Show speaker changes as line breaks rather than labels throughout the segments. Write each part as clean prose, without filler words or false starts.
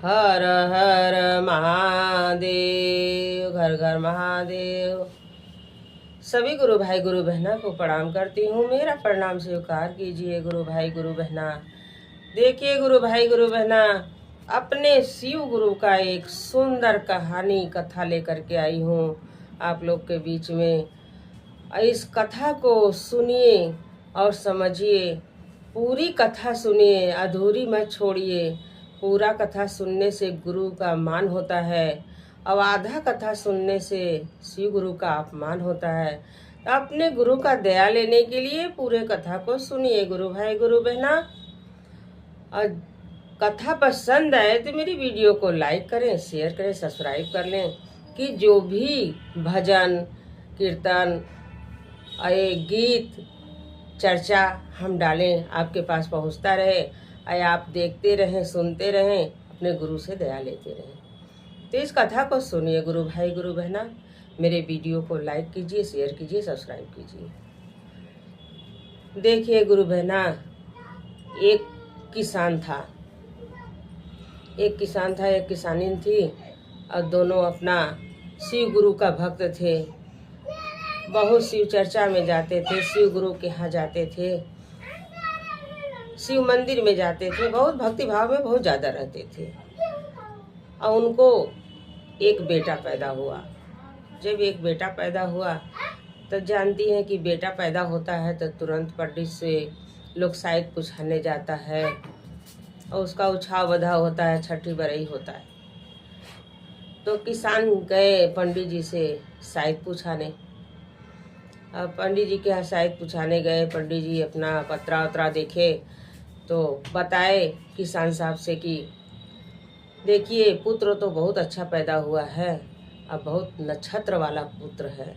हर हर महादेव, घर घर महादेव। सभी गुरु भाई गुरु बहना को प्रणाम करती हूँ। मेरा प्रणाम स्वीकार कीजिए गुरु भाई गुरु बहना। देखिए गुरु भाई गुरु बहना, अपने शिव गुरु का एक सुंदर कहानी कथा लेकर के आई हूँ आप लोग के बीच में। इस कथा को सुनिए और समझिए। पूरी कथा सुनिए, अधूरी मत छोड़िए। पूरा कथा सुनने से गुरु का मान होता है और आधा कथा सुनने से शिव गुरु का अपमान होता है। तो अपने गुरु का दया लेने के लिए पूरे कथा को सुनिए गुरु भाई गुरु बहना। और कथा पसंद आए तो मेरी वीडियो को लाइक करें, शेयर करें, सब्सक्राइब कर लें कि जो भी भजन कीर्तन गीत चर्चा हम डालें आपके पास पहुंचता रहे और आप देखते रहें, सुनते रहें, अपने गुरु से दया लेते रहें। तो इस कथा को सुनिए गुरु भाई गुरु बहना। मेरे वीडियो को लाइक कीजिए, शेयर कीजिए, सब्सक्राइब कीजिए। देखिए गुरु बहना, एक किसान था, एक किसानी थी और दोनों अपना शिव गुरु का भक्त थे। बहुत शिव चर्चा में जाते थे, शिव गुरु के यहाँ जाते थे, शिव मंदिर में जाते थे, बहुत भक्ति भाव में बहुत ज़्यादा रहते थे। और उनको एक बेटा पैदा हुआ। जब एक बेटा पैदा हुआ तो जानती हैं कि बेटा पैदा होता है तो तुरंत पंडित से लोग शायद पूछाने जाता है और उसका उछाव बधा होता है, छठी बरई होता है। तो किसान गए पंडित जी से शायद पूछाने। अब पंडित जी के यहाँ शायद पूछाने गए। पंडित जी अपना पत्रा वत्रा देखे तो बताए किसान साहब से कि देखिए पुत्र तो बहुत अच्छा पैदा हुआ है, अब बहुत नक्षत्र वाला पुत्र है,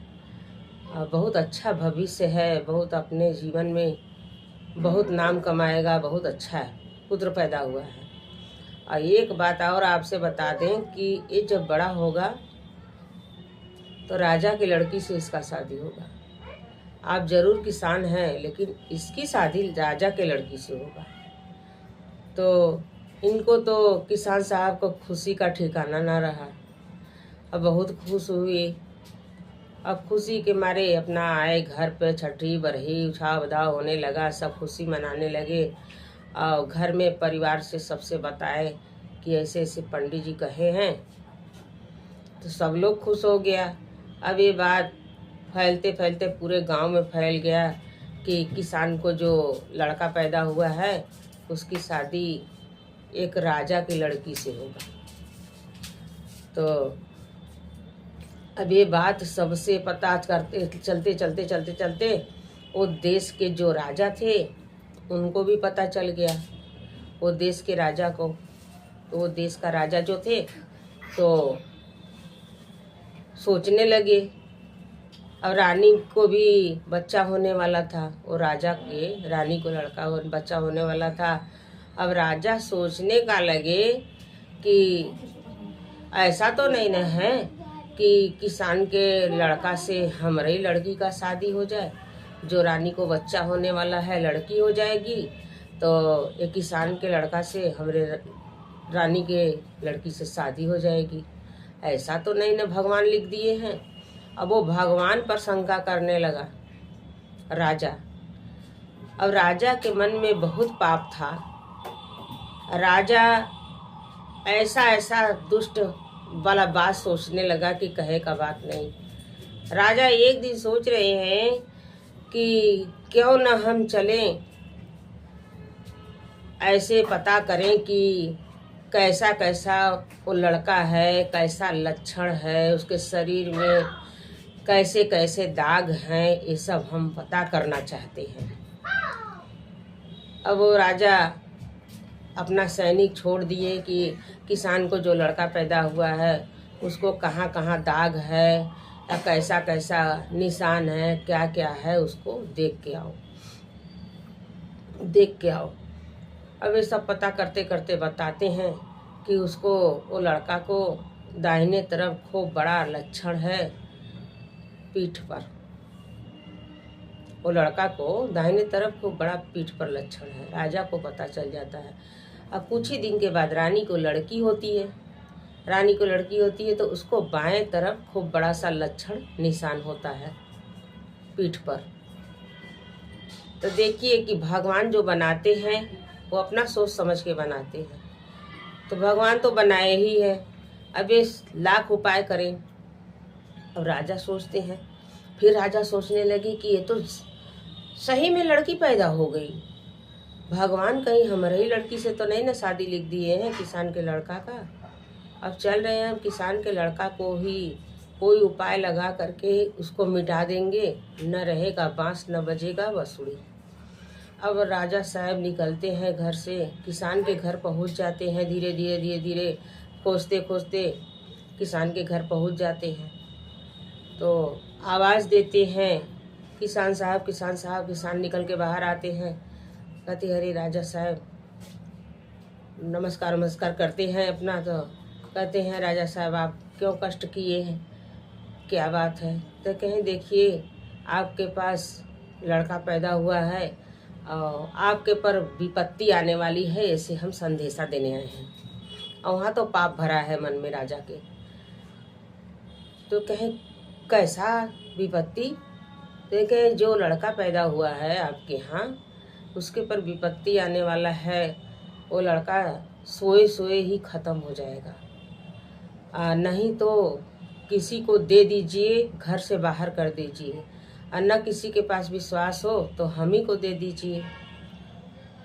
अब बहुत अच्छा भविष्य है, बहुत अपने जीवन में बहुत नाम कमाएगा, बहुत अच्छा है पुत्र पैदा हुआ है। और एक बात और आपसे बता दें कि ये जब बड़ा होगा तो राजा की लड़की से इसका शादी होगा। आप जरूर किसान हैं लेकिन इसकी शादी राजा के लड़की से होगा। तो इनको तो किसान साहब को खुशी का ठिकाना ना रहा। अब बहुत खुश हुई। अब खुशी के मारे अपना आए घर पे, छठी बरही उछाव बधाव होने लगा, सब खुशी मनाने लगे। और घर में परिवार से सबसे बताए कि ऐसे ऐसे पंडित जी कहे हैं। तो सब लोग खुश हो गया। अब ये बात फैलते फैलते पूरे गांव में फैल गया कि किसान को जो लड़का पैदा हुआ है उसकी शादी एक राजा की लड़की से होगा। तो अब ये बात सबसे पता करते चलते वो देश के जो राजा थे उनको भी पता चल गया। वो देश के राजा को, तो वो देश का राजा जो थे तो सोचने लगे। अब रानी को भी बच्चा होने वाला था, वो राजा के रानी को बच्चा होने वाला था। अब राजा सोचने का लगे कि ऐसा तो नहीं न है कि किसान के लड़का से हमारी लड़की का शादी हो जाए। जो रानी को बच्चा होने वाला है लड़की हो जाएगी तो एक किसान के लड़का से हमारे रानी के लड़की से शादी हो जाएगी। ऐसा तो नहीं न भगवान लिख दिए हैं। अब वो भगवान पर शंका करने लगा राजा। अब राजा के मन में बहुत पाप था। राजा ऐसा दुष्ट वाला बात सोचने लगा कि कहे का बात नहीं। राजा एक दिन सोच रहे हैं कि क्यों न हम चलें, ऐसे पता करें कि कैसा कैसा वो लड़का है, कैसा लक्षण है, उसके शरीर में कैसे कैसे दाग हैं, ये सब हम पता करना चाहते हैं। अब वो राजा अपना सैनिक छोड़ दिए कि किसान को जो लड़का पैदा हुआ है उसको कहाँ कहाँ दाग है या कैसा कैसा निशान है, क्या क्या है, उसको देख के आओ। अब ये सब पता करते करते बताते हैं कि उसको, वो लड़का को दाहिने तरफ खूब बड़ा लक्षण है पीठ पर। वो लड़का को दाहिने तरफ खूब बड़ा पीठ पर लक्षण है। राजा को पता चल जाता है। अब कुछ ही दिन के बाद रानी को लड़की होती है। रानी को लड़की होती है तो उसको बाएं तरफ खूब बड़ा सा लक्षण निशान होता है पीठ पर। तो देखिए कि भगवान जो बनाते हैं वो अपना सोच समझ के बनाते हैं। तो भगवान तो बनाए ही है, अब ये लाख उपाय करें। अब राजा सोचते हैं, फिर राजा सोचने लगे कि ये तो सही में लड़की पैदा हो गई। भगवान कहीं हमारे ही लड़की से तो नहीं ना शादी लिख दिए हैं किसान के लड़का का। अब चल रहे हैं हम किसान के लड़का को ही कोई उपाय लगा करके उसको मिटा देंगे, न रहेगा बांस न बजेगा बांसुरी। अब राजा साहब निकलते हैं घर से, किसान के घर पहुंच जाते हैं। धीरे धीरे धीरे धीरे खोजते खोजते किसान के घर पहुंच जाते हैं। तो आवाज़ देते हैं, किसान साहब किसान साहब। किसान निकल के बाहर आते हैं, कहते अरे राजा साहब, नमस्कार नमस्कार करते हैं अपना। तो कहते हैं राजा साहब आप क्यों कष्ट किए हैं, क्या बात है। तो कहें देखिए आपके पास लड़का पैदा हुआ है और आपके पर विपत्ति आने वाली है, ऐसे हम संदेशा देने आए हैं। और वहाँ तो पाप भरा है मन में राजा के। तो कहें कैसा विपत्ति। तो कहें जो लड़का पैदा हुआ है आपके यहाँ उसके पर विपत्ति आने वाला है, वो लड़का सोए सोए ही ख़त्म हो जाएगा। नहीं तो किसी को दे दीजिए, घर से बाहर कर दीजिए। और न किसी के पास विश्वास हो तो हम ही को दे दीजिए।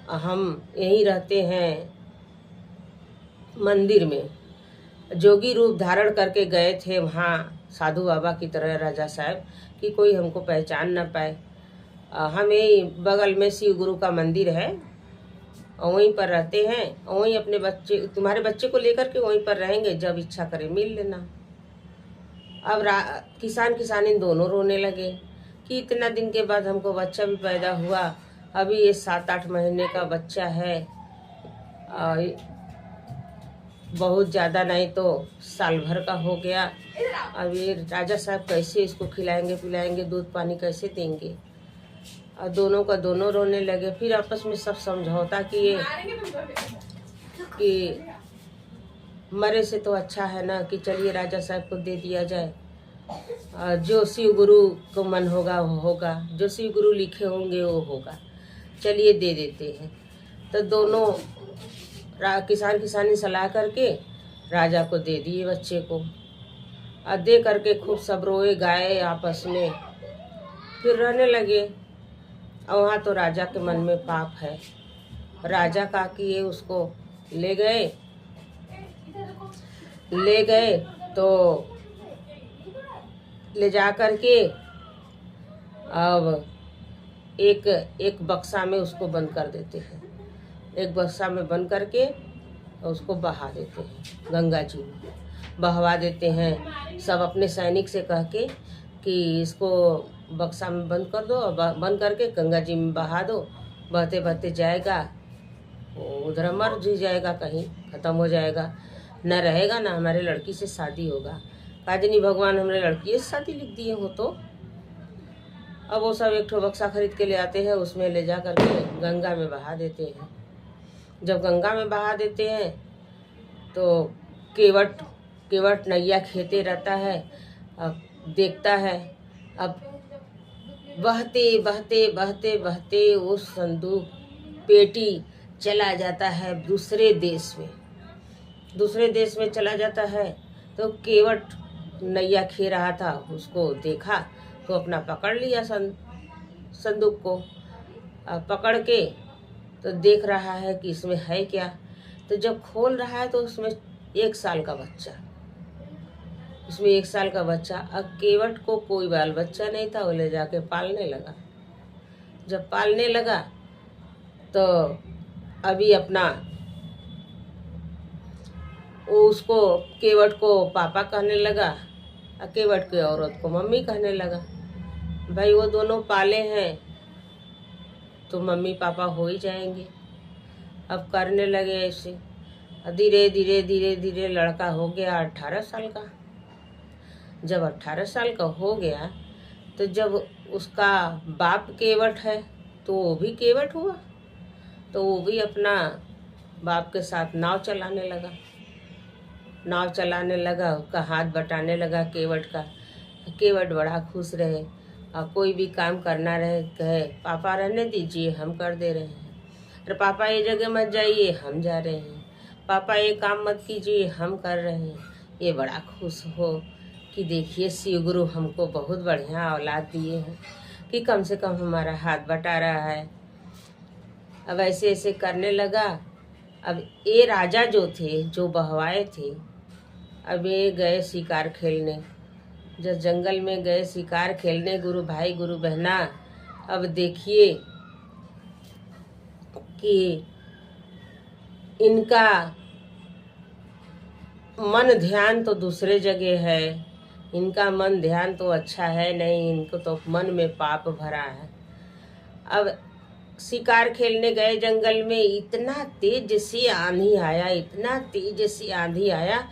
हम यहीं रहते हैं मंदिर में। जोगी रूप धारण करके गए थे वहाँ साधु बाबा की तरह राजा साहब, कि कोई हमको पहचान न पाए। हम यही बगल में शिव गुरु का मंदिर है और वहीं पर रहते हैं। और वहीं अपने बच्चे, तुम्हारे बच्चे को लेकर के वहीं पर रहेंगे, जब इच्छा करे मिल लेना। अब किसान किसानी दोनों रोने लगे कि इतना दिन के बाद हमको बच्चा भी पैदा हुआ। अभी ये 7-8 महीने का बच्चा है, बहुत ज़्यादा नहीं तो साल भर का हो गया। अब ये राजा साहब कैसे इसको खिलाएंगे पिलाएंगे, दूध पानी कैसे देंगे। और दोनों का दोनों रोने लगे। फिर आपस में सब समझौता किए कि मरे से तो अच्छा है ना, कि चलिए राजा साहब को दे दिया जाए। जो शिव गुरु को मन होगा वो होगा, जो शिव गुरु लिखे होंगे वो होगा, चलिए दे देते हैं। तो दोनों किसान किसानी सलाह करके राजा को दे दिए बच्चे को। और दे करके खूब सब रोए गाए आपस में, फिर रहने लगे। और वहाँ तो राजा के मन में पाप है। राजा का किए उसको ले गए तो ले जा कर के अब एक बक्सा में उसको बंद कर देते हैं। एक बक्सा में बंद करके उसको बहा देते हैं, गंगा जी में बहवा देते हैं। सब अपने सैनिक से कह के कि इसको बक्सा में बंद कर दो और बंद करके गंगा जी में बहा दो। बहते बहते जाएगा, उधर मर जी जाएगा, कहीं ख़त्म हो जाएगा, न रहेगा ना हमारे लड़की से शादी होगा। काजनी भगवान हमारे लड़की से शादी लिख दिए हो तो। अब वो सब एक ठो बक्सा खरीद के ले आते हैं, उसमें ले जा करके गंगा में बहा देते हैं। जब गंगा में बहा देते हैं तो केवट नैया खेते रहता है। अब देखता है, अब बहते बहते बहते बहते वो संदूक पेटी चला जाता है दूसरे देश में चला जाता है। तो केवट नैया खे रहा था, उसको देखा तो अपना पकड़ लिया संदूक को। पकड़ के तो देख रहा है कि इसमें है क्या। तो जब खोल रहा है तो उसमें 1 साल का बच्चा, उसमें 1 साल का बच्चा। अब केवट को कोई बाल बच्चा नहीं था, वो ले जाके पालने लगा। जब पालने लगा तो अभी अपना वो उसको केवट को पापा कहने लगा और केवट की औरत को मम्मी कहने लगा। भाई वो दोनों पाले हैं तो मम्मी पापा हो ही जाएंगे। अब करने लगे ऐसे। धीरे धीरे धीरे धीरे लड़का हो गया 18 साल का। जब 18 साल का हो गया तो जब उसका बाप केवट है तो वो भी केवट हुआ। तो वो भी अपना बाप के साथ नाव चलाने लगा। उसका हाथ बटाने लगा केवट का। केवट बड़ा खुश रहे और कोई भी काम करना रहे कहे पापा रहने दीजिए, हम कर दे रहे हैं। अरे पापा ये जगह मत जाइए, हम जा रहे हैं। पापा ये काम मत कीजिए, हम कर रहे हैं। ये बड़ा खुश हो कि देखिए शिव गुरु हमको बहुत बढ़िया औलाद दिए हैं कि कम से कम हमारा हाथ बटा रहा है। अब ऐसे ऐसे करने लगा। अब ये राजा जो थे, जो बहवाए थे, अब ये गए शिकार खेलने। जब जंगल में गए शिकार खेलने गुरु भाई गुरु बहना, अब देखिए कि इनका मन ध्यान तो दूसरे जगह है। इनका मन ध्यान तो अच्छा है नहीं, इनको तो मन में पाप भरा है। अब शिकार खेलने गए जंगल में, इतना तेज से आंधी आया, इतना तेज से आंधी आया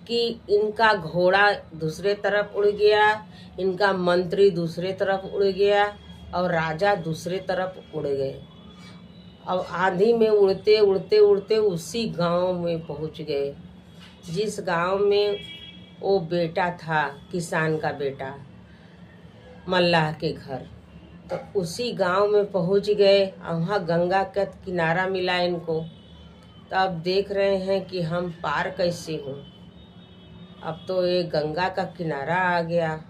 कि इनका घोड़ा दूसरे तरफ उड़ गया, इनका मंत्री दूसरे तरफ उड़ गया और राजा दूसरे तरफ उड़ गए। अब आंधी में उड़ते उड़ते उड़ते उसी गांव में पहुंच गए, जिस गांव में वो बेटा था, किसान का बेटा, मल्लाह के घर। तो उसी गांव में पहुंच गए और वहाँ गंगा का किनारा मिला इनको। तो अब देख रहे हैं कि हम पार कैसे हों। अब तो ये गंगा का किनारा आ गया,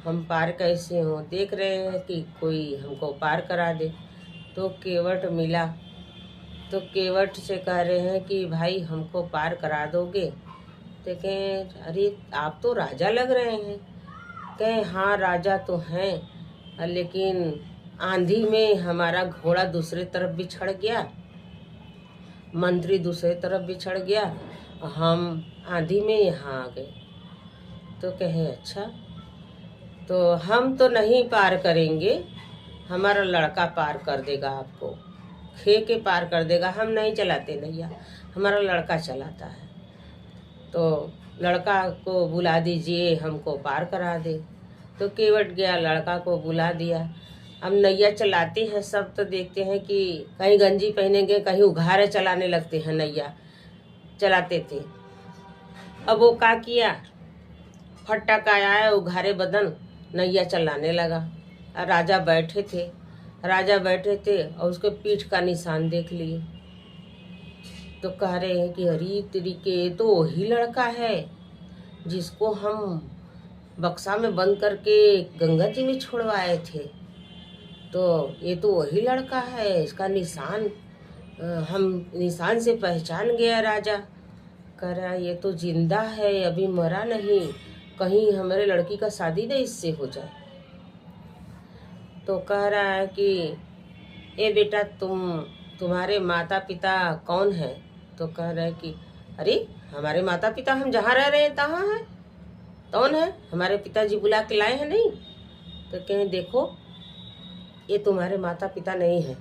हम पार कैसे हों। देख रहे हैं कि कोई हमको पार करा दे। तो केवट मिला। तो केवट से कह रहे हैं कि भाई हमको पार करा दोगे। तो कहें अरे आप तो राजा लग रहे हैं। कहें हाँ राजा तो हैं, लेकिन आंधी में हमारा घोड़ा दूसरे तरफ बिछड़ गया, मंत्री दूसरे तरफ बिछड़ गया, हम आंधी में यहाँ आ गए। तो कहे अच्छा, तो हम तो नहीं पार करेंगे, हमारा लड़का पार कर देगा, आपको खे के पार कर देगा। हम नहीं चलाते नैया, हमारा लड़का चलाता है। तो लड़का को बुला दीजिए, हमको पार करा दे। तो केवट गया, लड़का को बुला दिया। अब नैया चलाते हैं सब, तो देखते हैं कि कहीं गंजी पहनेंगे, कहीं उघारे चलाने लगते हैं। नैया चलाते थे। अब वो क्या किया, फटक आया उघारे बदन, नैया चलाने लगा। राजा बैठे थे और उसके पीठ का निशान देख लिए। तो कह रहे हैं कि अरे तरीके तो वही लड़का है जिसको हम बक्सा में बंद करके गंगा जी में छोड़वाए थे। तो ये तो वही लड़का है, इसका निशान हम निशान से पहचान गया। राजा कह रहा ये तो जिंदा है, अभी मरा नहीं, कहीं हमारे लड़की का शादी ना इससे हो जाए। तो कह रहा है कि ए बेटा तुम्हारे माता पिता कौन है। तो कह रहा है कि अरे हमारे माता पिता हम जहाँ रह रहे हैं तहाँ है, कौन है, हमारे पिताजी बुला के लाए हैं नहीं। तो कहें देखो ये तुम्हारे माता पिता नहीं है,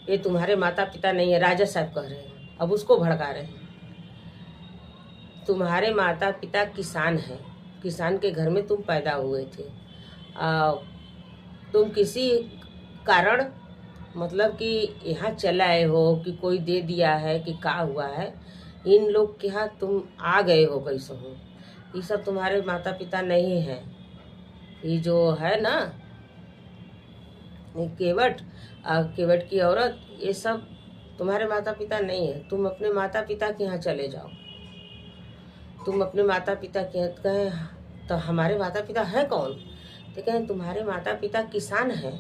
ये तुम्हारे माता पिता नहीं है। राजा साहब कह रहे हैं, अब उसको भड़का रहे हैं। तुम्हारे माता पिता किसान हैं, किसान के घर में तुम पैदा हुए थे। तुम किसी कारण मतलब कि यहाँ चले आए हो कि कोई दे दिया है कि क्या हुआ है, इन लोग के यहाँ तुम आ गए हो कैसे हो। ये सब तुम्हारे माता पिता नहीं है। ये जो है ना केवट केवट की औरत, ये सब तुम्हारे माता पिता नहीं है। तुम अपने माता पिता के यहाँ चले जाओ, तुम अपने माता पिता के यहाँ। कहें तो हमारे माता पिता हैं कौन। तो कहें तुम्हारे माता पिता किसान हैं।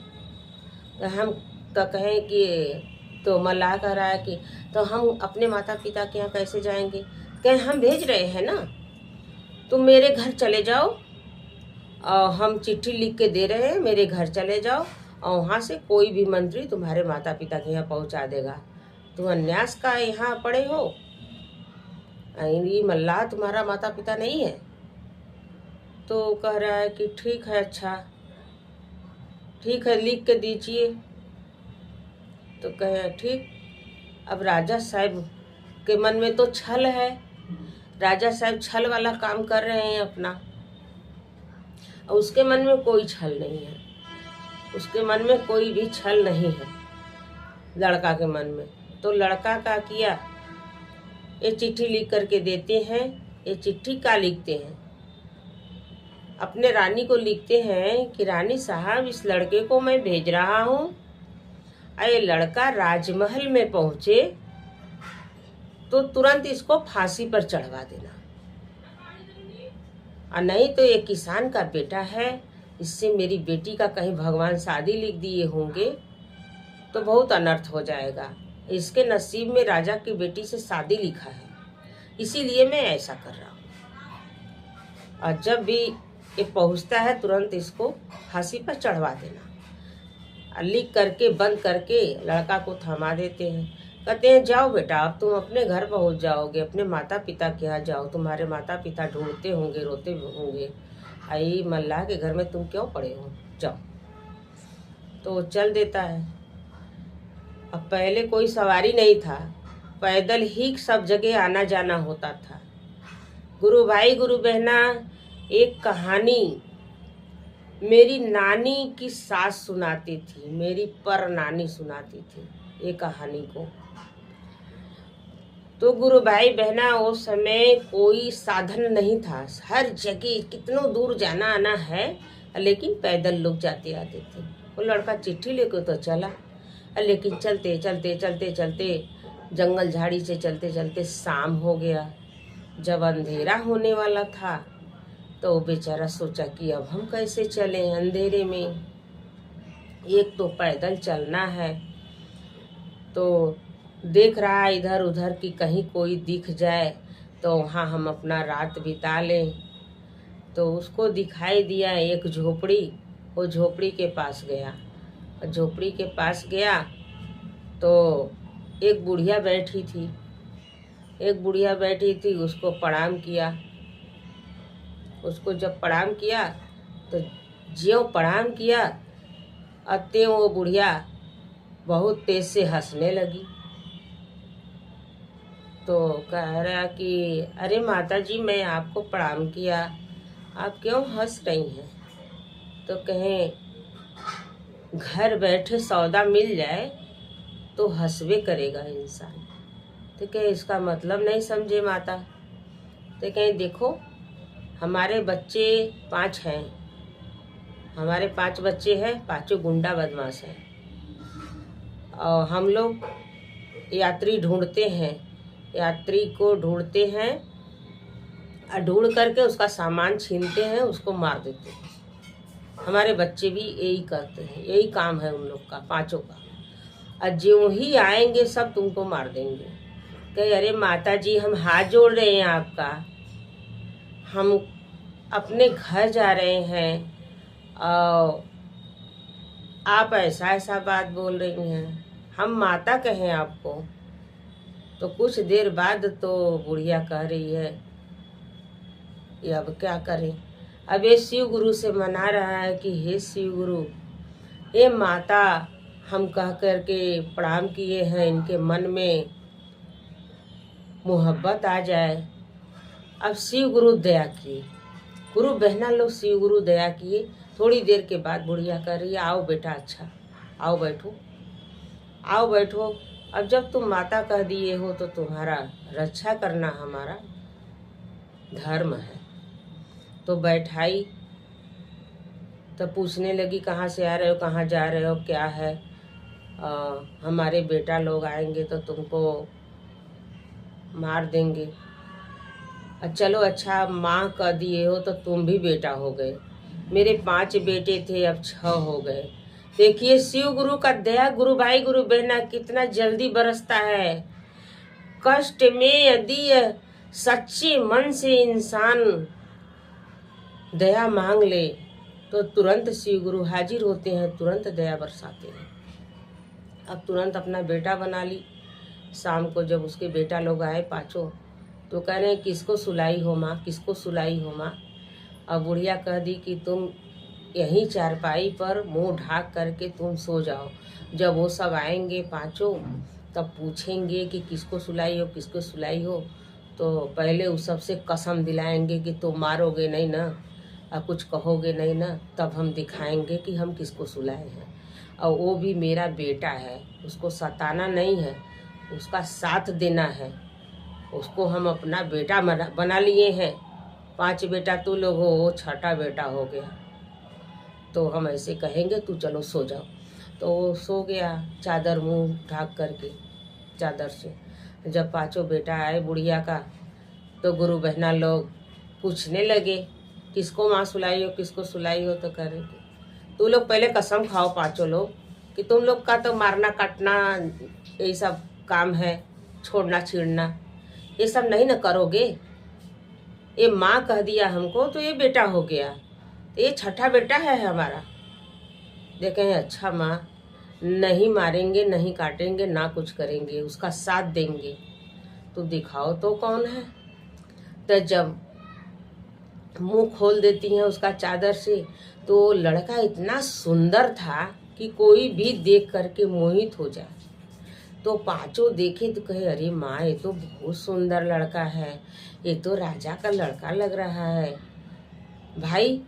तो हम तो कहें कि तो मल्लाह कह रहा है कि तो हम अपने माता पिता के यहाँ कैसे जाएंगे। कहें हम भेज रहे हैं ना, तुम मेरे घर चले जाओ और हम चिट्ठी लिख के दे रहे हैं, मेरे घर चले जाओ और वहाँ से कोई भी मंत्री तुम्हारे माता पिता के यहाँ पहुँचा देगा। तुम अन्यास का यहाँ पड़े हो, ये मल्लाह तुम्हारा माता पिता नहीं है। तो कह रहा है कि ठीक है, अच्छा ठीक है, लिख के दीजिए। तो कहे ठीक। अब राजा साहब के मन में तो छल है, राजा साहब छल वाला काम कर रहे हैं अपना, और उसके मन में कोई छल नहीं है, उसके मन में कोई भी छल नहीं है। लड़का के मन में तो लड़का का किया, ये चिट्ठी लिख करके देते हैं। ये चिट्ठी क्या लिखते हैं, अपने रानी को लिखते हैं कि रानी साहब, इस लड़के को मैं भेज रहा हूँ, ये लड़का राजमहल में पहुंचे तो तुरंत इसको फांसी पर चढ़वा देना, और नहीं तो ये किसान का बेटा है, इससे मेरी बेटी का कहीं भगवान शादी लिख दिए होंगे तो बहुत अनर्थ हो जाएगा। इसके नसीब में राजा की बेटी से शादी लिखा है, इसीलिए मैं ऐसा कर रहा हूँ। और जब भी ये पहुँचता है तुरंत इसको फांसी पर चढ़वा देना। लिख करके बंद करके लड़का को थमा देते हैं। कहते हैं जाओ बेटा, अब तुम अपने घर पहुंच जाओगे, अपने माता पिता के यहाँ जाओ, तुम्हारे माता पिता ढूंढते होंगे, रोते होंगे, आई मल्लाह के घर में तुम क्यों पड़े हो, जाओ। तो वो चल देता है। अब पहले कोई सवारी नहीं था, पैदल ही सब जगह आना जाना होता था। गुरु भाई गुरु बहना, एक कहानी मेरी नानी की सास सुनाती थी, मेरी पर नानी सुनाती थी ये कहानी को। तो गुरु भाई बहना, उस समय कोई साधन नहीं था, हर जगह कितनों दूर जाना आना है, लेकिन पैदल लोग जाते आते थे। वो लड़का चिट्ठी लेके तो चला, लेकिन चलते चलते चलते चलते जंगल झाड़ी से चलते चलते शाम हो गया। जब अंधेरा होने वाला था तो वो बेचारा सोचा कि अब हम कैसे चलें अंधेरे में, एक तो पैदल चलना है। तो देख रहा है इधर उधर कि कहीं कोई दिख जाए तो वहाँ हम अपना रात बिता लें। तो उसको दिखाई दिया एक झोपड़ी, वो झोपड़ी के पास गया। झोपड़ी के पास गया तो एक बुढ़िया बैठी थी, उसको प्रणाम किया। उसको जब प्रणाम किया तो ज्यों प्रणाम किया अत्ते वो बुढ़िया बहुत तेज से हंसने लगी। तो कह रहा कि अरे माता जी, मैं आपको प्रणाम किया, आप क्यों हंस रही हैं? तो कहें घर बैठे सौदा मिल जाए तो हंसवे करेगा इंसान। तो कहे इसका मतलब नहीं समझे माता। तो कहें देखो, हमारे बच्चे 5 हैं, हमारे 5 बच्चे हैं, 5 गुंडा बदमाश हैं, और हम लोग यात्री ढूंढते हैं, यात्री को ढूंढते हैं और ढूंढ करके उसका सामान छीनते हैं, उसको मार देते हैं। हमारे बच्चे भी यही करते हैं, यही काम है उन लोग का, 5 का। और जो ही आएंगे सब तुमको मार देंगे। कहे अरे माता जी, हम हाथ जोड़ रहे हैं आपका, हम अपने घर जा रहे हैं और आप ऐसा ऐसा बात बोल रही हैं, हम माता कहें आपको। तो कुछ देर बाद तो बुढ़िया कह रही है कि अब क्या करें। अब ये शिव गुरु से मना रहा है कि हे शिव गुरु, ये माता हम कह करके प्रणाम किए हैं, इनके मन में मोहब्बत आ जाए। अब शिव गुरु दया किए, गुरु बहना लोग शिव गुरु दया किए। थोड़ी देर के बाद बुढ़िया कह रही है आओ बेटा, अच्छा आओ बैठो, आओ बैठो। अब जब तुम माता कह दिए हो तो तुम्हारा रक्षा करना हमारा धर्म है। तो बैठाई, तो पूछने लगी कहाँ से आ रहे हो, कहाँ जा रहे हो, क्या है? हमारे बेटा लोग आएंगे तो तुमको मार देंगे। चलो अच्छा, माँ कह दिए हो तो तुम भी बेटा हो गए। मेरे 5 बेटे थे, अब 6 हो गए। देखिए शिव गुरु का दया, गुरु भाई गुरु बहना, कितना जल्दी बरसता है। कष्ट में यदि सच्चे मन से इंसान दया मांग ले तो तुरंत शिव गुरु हाजिर होते हैं, तुरंत दया बरसाते हैं। अब तुरंत अपना बेटा बना ली। शाम को जब उसके बेटा लोग आए 5, तो कह रहे हैं किसको सुलाई हो माँ, किसको सुलाई हो माँ। अब बुढ़िया कह दी कि तुम यहीं चारपाई पर मुंह ढाक करके तुम सो जाओ। जब वो सब आएंगे 5 तब पूछेंगे कि किसको सुलाई हो, किसको सुलाई हो। तो पहले उस सब से कसम दिलाएंगे कि तुम मारोगे नहीं ना और कुछ कहोगे नहीं ना, तब हम दिखाएंगे कि हम किसको सुलाए हैं। और वो भी मेरा बेटा है, उसको सताना नहीं है, उसका साथ देना है। उसको हम अपना बेटा बना लिए हैं। 5 बेटा तू लोग हो, वो 6ठा बेटा हो गया। तो हम ऐसे कहेंगे तू चलो सो जाओ। तो वो सो गया चादर मुंह ढाक करके चादर से। जब 5 बेटा आए बुढ़िया का, तो गुरु बहना लोग पूछने लगे किसको माँ सुलाई हो, किसको सुलाई हो। तो कह रहे थे तू लोग पहले कसम खाओ 5 लोग कि तुम लोग का तो मारना काटना यही सब काम है, छोड़ना छीड़ना ये सब नहीं न करोगे। ये माँ कह दिया हमको तो ये बेटा हो गया, तो ये 6ठा बेटा है हमारा। देखें अच्छा माँ, नहीं मारेंगे, नहीं काटेंगे, ना कुछ करेंगे, उसका साथ देंगे। तो दिखाओ तो कौन है। तो जब मुंह खोल देती हैं उसका चादर से, तो लड़का इतना सुंदर था कि कोई भी देख करके मोहित हो जाए। तो 5 देखे तो कहे अरे माँ ये तो बहुत सुंदर लड़का है, ये तो राजा का लड़का लग रहा है। भाई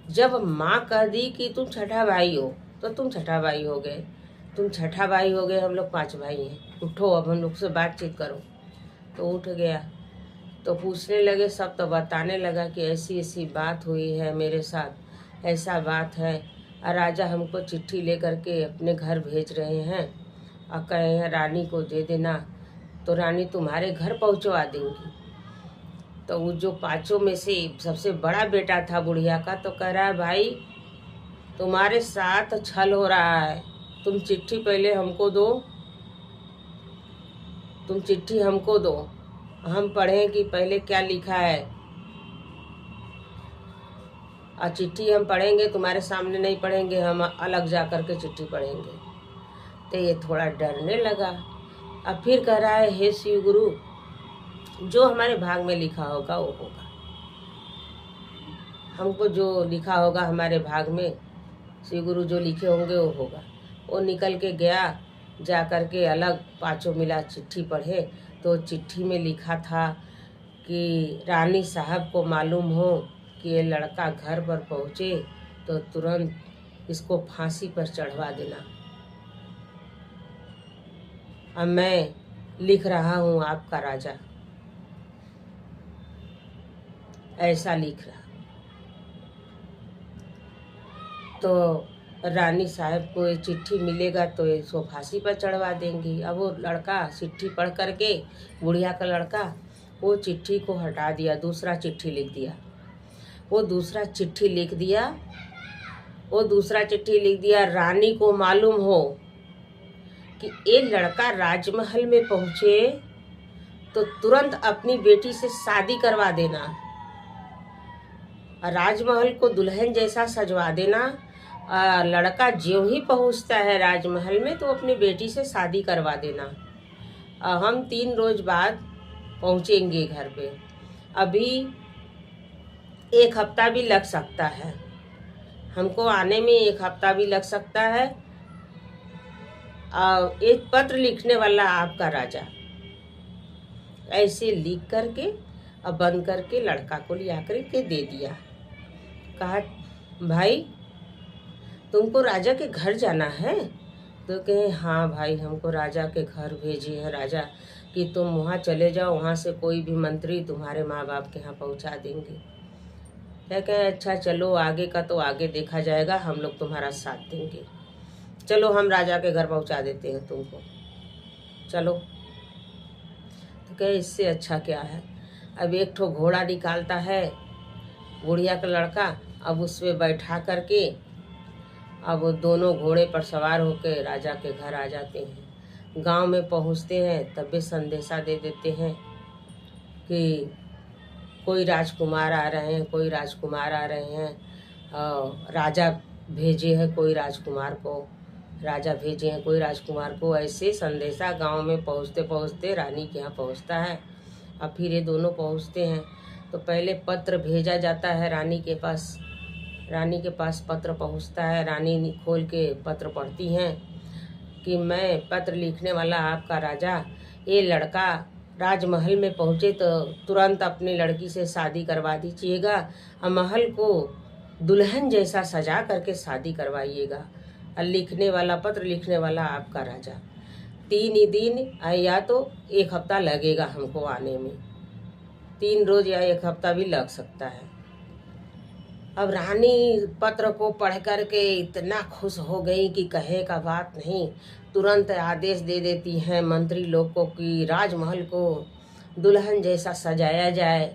जब माँ कह दी कि तुम 6ठा भाई हो तो तुम 6ठा भाई हो गए, तुम 6ठा भाई हो गए, हम लोग 5 भाई हैं, उठो अब हम लोग से बातचीत करो। तो उठ गया। तो पूछने लगे सब, तो बताने लगा कि ऐसी ऐसी बात हुई है मेरे साथ, ऐसा बात है। और राजा हमको चिट्ठी लेकर के अपने घर भेज रहे हैं और कहे हैं रानी को दे देना, तो रानी तुम्हारे घर पहुंचवा देंगी। तो वो जो 5 में से सबसे बड़ा बेटा था बुढ़िया का, तो कह रहा है भाई तुम्हारे साथ छल हो रहा है, तुम चिट्ठी पहले हमको दो, तुम चिट्ठी हमको दो, हम पढ़ें कि पहले क्या लिखा है। और चिट्ठी हम पढ़ेंगे, तुम्हारे सामने नहीं पढ़ेंगे, हम अलग जा कर के चिट्ठी पढ़ेंगे। तो ये थोड़ा डरने लगा। अब फिर कह रहा है हे शिव गुरु, जो हमारे भाग में लिखा होगा वो होगा, हमको जो लिखा होगा हमारे भाग में, शिव गुरु जो लिखे होंगे वो होगा। वो निकल के गया, जा कर के अलग 5 मिला चिट्ठी पढ़े। तो चिट्ठी में लिखा था कि रानी साहब को मालूम हो कि ये लड़का घर पर पहुँचे तो तुरंत इसको फांसी पर चढ़वा देना। अब मैं लिख रहा हूँ आपका राजा, ऐसा लिख रहा। तो रानी साहब को ये चिट्ठी मिलेगा तो इसको फांसी पर चढ़वा देंगी। अब वो लड़का चिट्ठी पढ़ करके, बुढ़िया का लड़का, वो चिट्ठी को हटा दिया, दूसरा चिट्ठी लिख दिया। वो दूसरा चिट्ठी लिख दिया, रानी को मालूम हो कि ये लड़का राजमहल में पहुँचे तो तुरंत अपनी बेटी से शादी करवा देना, राजमहल को दुल्हन जैसा सजवा देना। लड़का ज्यों ही पहुंचता है राजमहल में तो अपनी बेटी से शादी करवा देना। हम 3 रोज बाद पहुंचेंगे घर पे, अभी 1 हफ्ता भी लग सकता है, हमको आने में 1 हफ्ता भी लग सकता है। एक पत्र लिखने वाला आपका राजा, ऐसे लिख करके अब बंद करके लड़का को लिया करके दे दिया। कहा भाई तुमको राजा के घर जाना है? तो कहे हाँ भाई हमको राजा के घर भेजे है राजा कि तुम वहाँ चले जाओ, वहाँ से कोई भी मंत्री तुम्हारे माँ बाप के यहाँ पहुँचा देंगे। क्या कहें अच्छा चलो आगे का तो आगे देखा जाएगा, हम लोग तुम्हारा साथ देंगे, चलो हम राजा के घर पहुँचा देते हैं तुमको, चलो। तो कहे इससे अच्छा क्या है। अब एक ठो घोड़ा निकालता है बुढ़िया का लड़का, अब उसमें बैठा करके अब वो दोनों घोड़े पर सवार होकर राजा के घर आ जाते हैं। गांव में पहुंचते हैं तब भी संदेशा दे देते हैं कि कोई राजकुमार आ रहे हैं, कोई राजकुमार आ रहे हैं, राजा भेजे हैं कोई राजकुमार को, राजा भेजे हैं कोई राजकुमार को। ऐसे संदेशा गांव में पहुंचते पहुंचते रानी के यहाँ पहुंचता है। अब फिर ये दोनों पहुंचते हैं तो पहले पत्र भेजा जाता है रानी के पास, रानी के पास पत्र पहुंचता है। रानी खोल के पत्र पढ़ती हैं कि मैं पत्र लिखने वाला आपका राजा, ये लड़का राजमहल में पहुँचे तो तुरंत अपनी लड़की से शादी करवा दीजिएगा और महल को दुल्हन जैसा सजा करके शादी करवाइएगा। और लिखने वाला पत्र लिखने वाला आपका राजा। 3 ही दिन या तो 1 हफ्ता लगेगा हमको आने में, 3 रोज या 1 हफ्ता भी लग सकता है। अब रानी पत्र को पढ़ कर के इतना खुश हो गई कि कहे का बात नहीं। तुरंत आदेश दे देती हैं मंत्री लोग को कि राजमहल को दुल्हन जैसा सजाया जाए।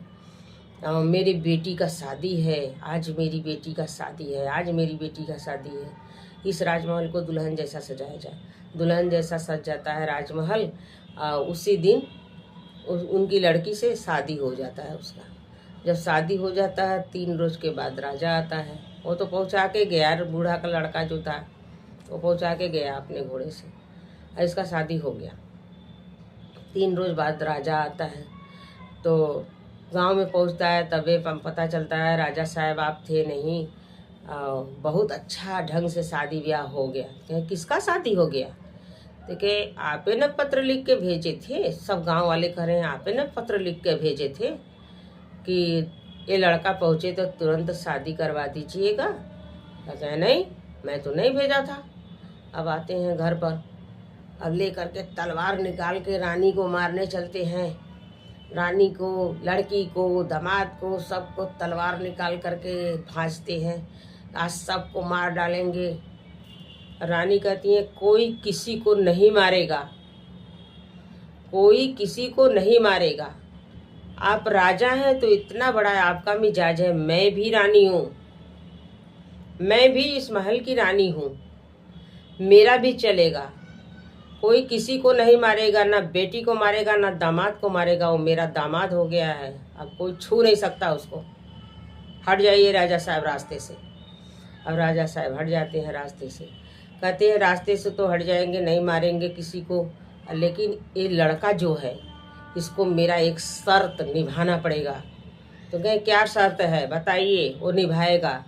मेरी बेटी का शादी है, आज मेरी बेटी का शादी है, आज मेरी बेटी का शादी है, इस राजमहल को दुल्हन जैसा सजाया जाए। दुल्हन जैसा सज जाता है राजमहल। उसी दिन उनकी लड़की से शादी हो जाता है उसका। जब शादी हो जाता है 3 रोज के बाद राजा आता है। वो तो पहुंचा के गया, बूढ़ा का लड़का जो था वो पहुंचा के गया अपने घोड़े से, और इसका शादी हो गया। 3 रोज बाद राजा आता है तो गांव में पहुंचता है, तबे पता चलता है राजा साहब आप थे नहीं। बहुत अच्छा ढंग से शादी ब्याह हो गया। किसका शादी हो गया? देखिए, आपे न पत्र लिख के भेजे थे। सब गांव वाले कह रहे हैं आपे न पत्र लिख के भेजे थे कि ये लड़का पहुंचे तो तुरंत शादी करवा दीजिएगा। कहते हैं नहीं, मैं तो नहीं भेजा था। अब आते हैं घर पर, अब ले करके तलवार निकाल के रानी को मारने चलते हैं। रानी को, लड़की को, दामाद को, सबको तलवार निकाल करके भांजते हैं, आज सबको मार डालेंगे। रानी कहती है कोई किसी को नहीं मारेगा, कोई किसी को नहीं मारेगा। आप राजा हैं तो इतना बड़ा आपका मिजाज है। मैं भी रानी हूँ, मैं भी इस महल की रानी हूँ, मेरा भी चलेगा। कोई किसी को नहीं मारेगा, ना बेटी को मारेगा, ना दामाद को मारेगा। वो मेरा दामाद हो गया है, अब कोई छू नहीं सकता उसको। हट जाइए राजा साहब रास्ते से। अब राजा साहब हट जाते हैं रास्ते से। कहते हैं रास्ते से तो हट जाएंगे, नहीं मारेंगे किसी को, लेकिन ये लड़का जो है इसको मेरा एक शर्त निभाना पड़ेगा। तो कहे क्या शर्त है बताइए? वो निभाएगा,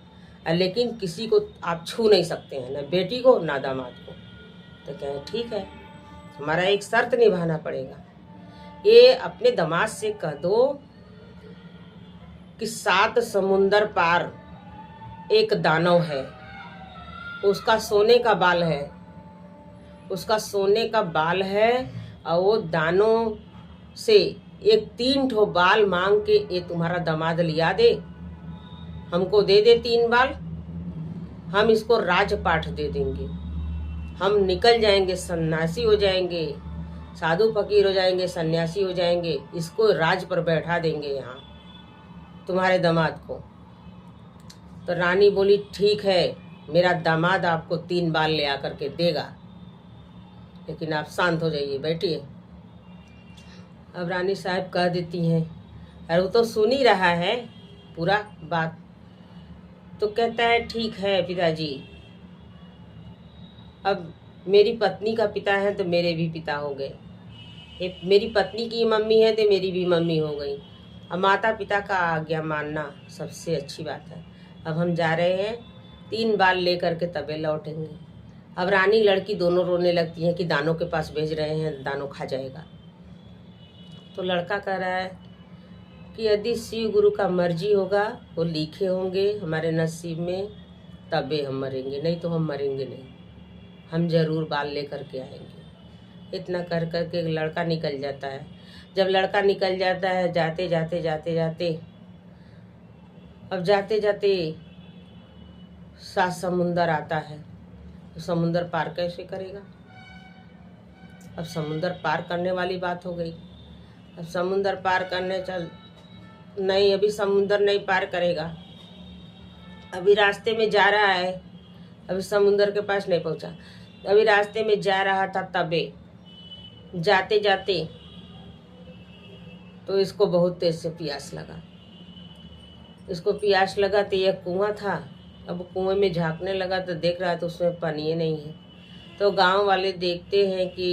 लेकिन किसी को आप छू नहीं सकते हैं, ना बेटी को ना दामाद को। तो कहे ठीक है, हमारा एक शर्त निभाना पड़ेगा। ये अपने दामाद से कह दो कि 7 समुंदर पार एक दानव है, उसका सोने का बाल है, उसका सोने का बाल है, और वो दानों से एक 3 ठो बाल मांग के ये तुम्हारा दामाद लिया दे, हमको दे दे 3 बाल, हम इसको राजपाठ दे देंगे। हम निकल जाएंगे, सन्यासी हो जाएंगे, साधु फकीर हो जाएंगे, सन्यासी हो जाएंगे, इसको राज पर बैठा देंगे यहाँ तुम्हारे दामाद को। तो रानी बोली ठीक है, मेरा दामाद आपको 3 बाल ले आकर के देगा, लेकिन आप शांत हो जाइए, बैठिए। अब रानी साहब कह देती हैं, अरे वो तो सुन ही रहा है पूरा बात। तो कहता है ठीक है पिताजी, अब मेरी पत्नी का पिता है तो मेरे भी पिता हो गए, मेरी पत्नी की मम्मी है तो मेरी भी मम्मी हो गई। अब माता पिता का आज्ञा मानना सबसे अच्छी बात है। अब हम जा रहे हैं, 3 बाल लेकर के तबे लौटेंगे। अब रानी लड़की दोनों रोने लगती हैं कि दानों के पास भेज रहे हैं, दानों खा जाएगा। तो लड़का कह रहा है कि यदि शिव गुरु का मर्जी होगा, वो लिखे होंगे हमारे नसीब में, तबे हम मरेंगे, नहीं तो हम मरेंगे नहीं, हम जरूर बाल लेकर के आएंगे। इतना कर कर के लड़का निकल जाता है। जब लड़का निकल जाता है, जाते जाते जाते जाते अब जाते जाते 7 समुंदर आता है, तो समुंदर पार कैसे करेगा? अब समुंदर पार करने वाली बात हो गई। अब समुंदर पार करने चल नहीं, अभी समुंदर नहीं पार करेगा, अभी रास्ते में जा रहा है, अभी समुंदर के पास नहीं पहुंचा। अभी रास्ते में जा रहा था, तबे जाते जाते तो इसको बहुत तेज से प्यास लगा। इसको प्यास लगा तो यह कुआं था। अब कुएं में झांकने लगा तो देख रहा तो उसमें पानी नहीं है। तो गांव वाले देखते हैं कि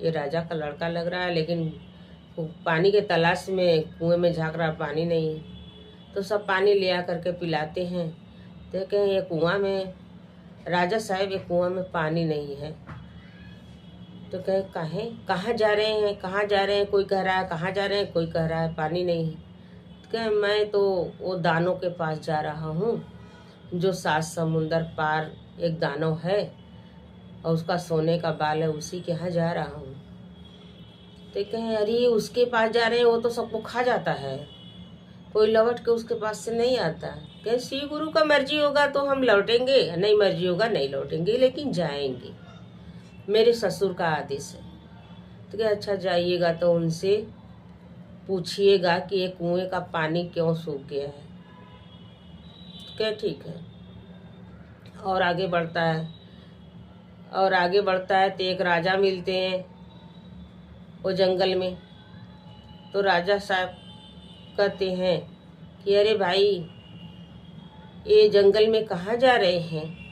ये राजा का लड़का लग रहा है, लेकिन पानी के तलाश में कुएं में झांक रहा, पानी नहीं है। तो सब पानी ले आ करके पिलाते हैं। देखें ये कुआं में, राजा साहब ये कुआं में पानी नहीं है। तो कहे कहाँ जा रहे हैं, कहाँ जा रहे हैं? कोई कह रहा है कहाँ जा रहे हैं, कोई कह रहा है पानी नहीं है। तो कहे मैं तो वो दानों के पास जा रहा हूँ, जो 7 समुंदर पार एक दानव है, और उसका सोने का बाल है, उसी के यहाँ जा रहा हूँ। तो कहें अरे उसके पास जा रहे हैं, वो तो सबको खा जाता है, कोई लौट के उसके पास से नहीं आता। कहें शिव गुरु का मर्जी होगा तो हम लौटेंगे, नहीं मर्जी होगा नहीं लौटेंगे, लेकिन जाएंगे, मेरे ससुर का आदेश है। तो क्या अच्छा जाइएगा तो उनसे पूछिएगा कि ये कुएं का पानी क्यों सूख गया है। क्या ठीक है। और आगे बढ़ता है, और आगे बढ़ता है तो एक राजा मिलते हैं वो जंगल में। तो राजा साहब कहते हैं कि अरे भाई ये जंगल में कहाँ जा रहे हैं।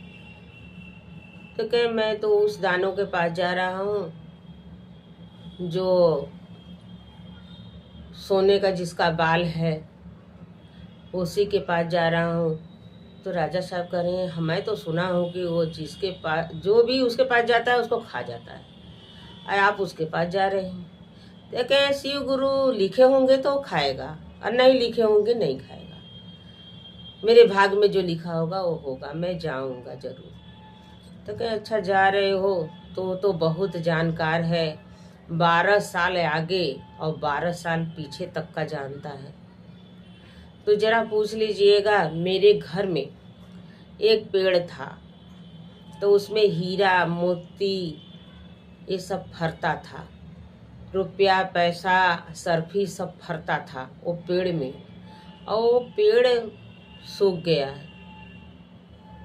तो कहे मैं तो उस दानों के पास जा रहा हूँ जो सोने का जिसका बाल है, उसी के पास जा रहा हूँ। तो राजा साहब कह रहे हैं हमें तो सुना हूँ कि वो जिसके पास जो भी उसके पास जाता है उसको खा जाता है, आप उसके पास जा रहे हैं। तो कहें शिव गुरु लिखे होंगे तो खाएगा और नहीं लिखे होंगे नहीं खाएगा, मेरे भाग में जो लिखा होगा वो होगा, मैं जाऊंगा जरूर। तो कहें अच्छा जा रहे हो तो बहुत जानकार है, 12 साल आगे और 12 साल पीछे तक का जानता है। तो जरा पूछ लीजिएगा, मेरे घर में एक पेड़ था तो उसमें हीरा मोती ये सब फरता था, रुपया पैसा सरफी सब फरता था वो पेड़ में, और वो पेड़ सूख गया है,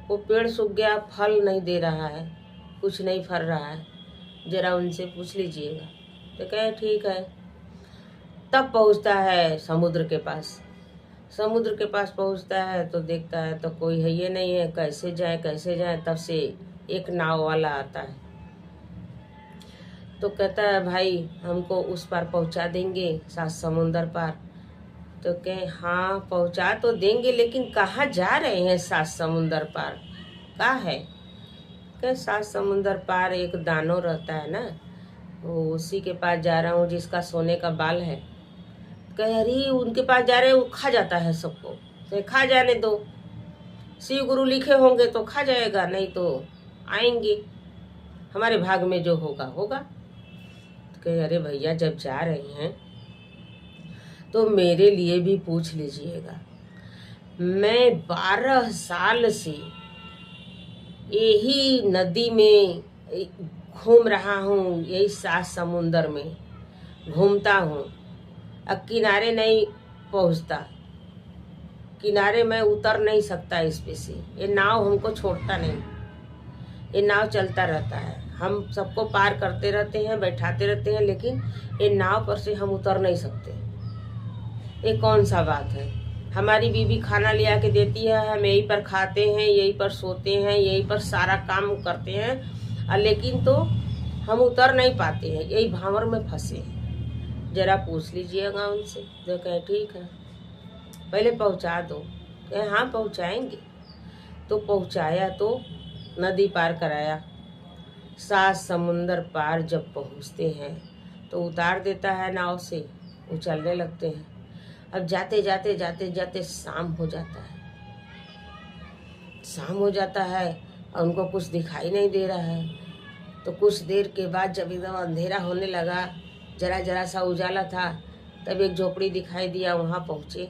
वो पेड़ सूख गया, फल नहीं दे रहा है, कुछ नहीं फल रहा है, जरा उनसे पूछ लीजिएगा। तो कहे ठीक है। तब पहुंचता है समुद्र के पास। समुद्र के पास पहुंचता है तो देखता है तो कोई है ये नहीं है, कैसे जाए। तब से एक नाव वाला आता है तो कहता है भाई हमको उस पार पहुंचा देंगे, 7 समुंदर पार। तो कहे हाँ पहुंचा तो देंगे, लेकिन कहाँ जा रहे हैं 7 समुंदर पार, कहाँ है। कहे 7 समुंदर पार एक दानव रहता है ना, वो उसी के पास जा रहा हूँ जिसका सोने का बाल है। कहे अरे उनके पास जा रहे हैं, वो खा जाता है सबको। तो खा जाने दो, शिव गुरु लिखे होंगे तो खा जाएगा, नहीं तो आएंगे, हमारे भाग में जो होगा होगा। तो कहे अरे भैया जब जा रहे हैं तो मेरे लिए भी पूछ लीजिएगा, मैं 12 साल से यही नदी में घूम रहा हूँ, यही 7 समुंदर में घूमता हूँ, अब किनारे नहीं पहुँचता, किनारे मैं उतर नहीं सकता इस पे से, ये नाव हमको छोड़ता नहीं, ये नाव चलता रहता है, हम सबको पार करते रहते हैं, बैठाते रहते हैं, लेकिन ये नाव पर से हम उतर नहीं सकते। ये कौन सा बात है, हमारी बीवी खाना ले आके देती है, हम यहीं पर खाते हैं, यहीं पर सोते हैं, यहीं पर सारा काम करते हैं, लेकिन तो हम उतर नहीं पाते हैं, यही भांवर में फंसे हैं। जरा पूछ लीजिएगा उनसे। जो कहे ठीक है पहले पहुंचा दो। कहे हाँ पहुंचाएंगे। तो पहुंचाया, तो नदी पार कराया, 7 समुंदर पार जब पहुंचते हैं तो उतार देता है नाव से, वो चलने लगते हैं। अब जाते जाते शाम हो जाता है, शाम हो जाता है और उनको कुछ दिखाई नहीं दे रहा है। तो कुछ देर के बाद जब एकदम अंधेरा होने लगा, जरा सा उजाला था, तब एक झोपड़ी दिखाई दिया, वहाँ पहुँचे।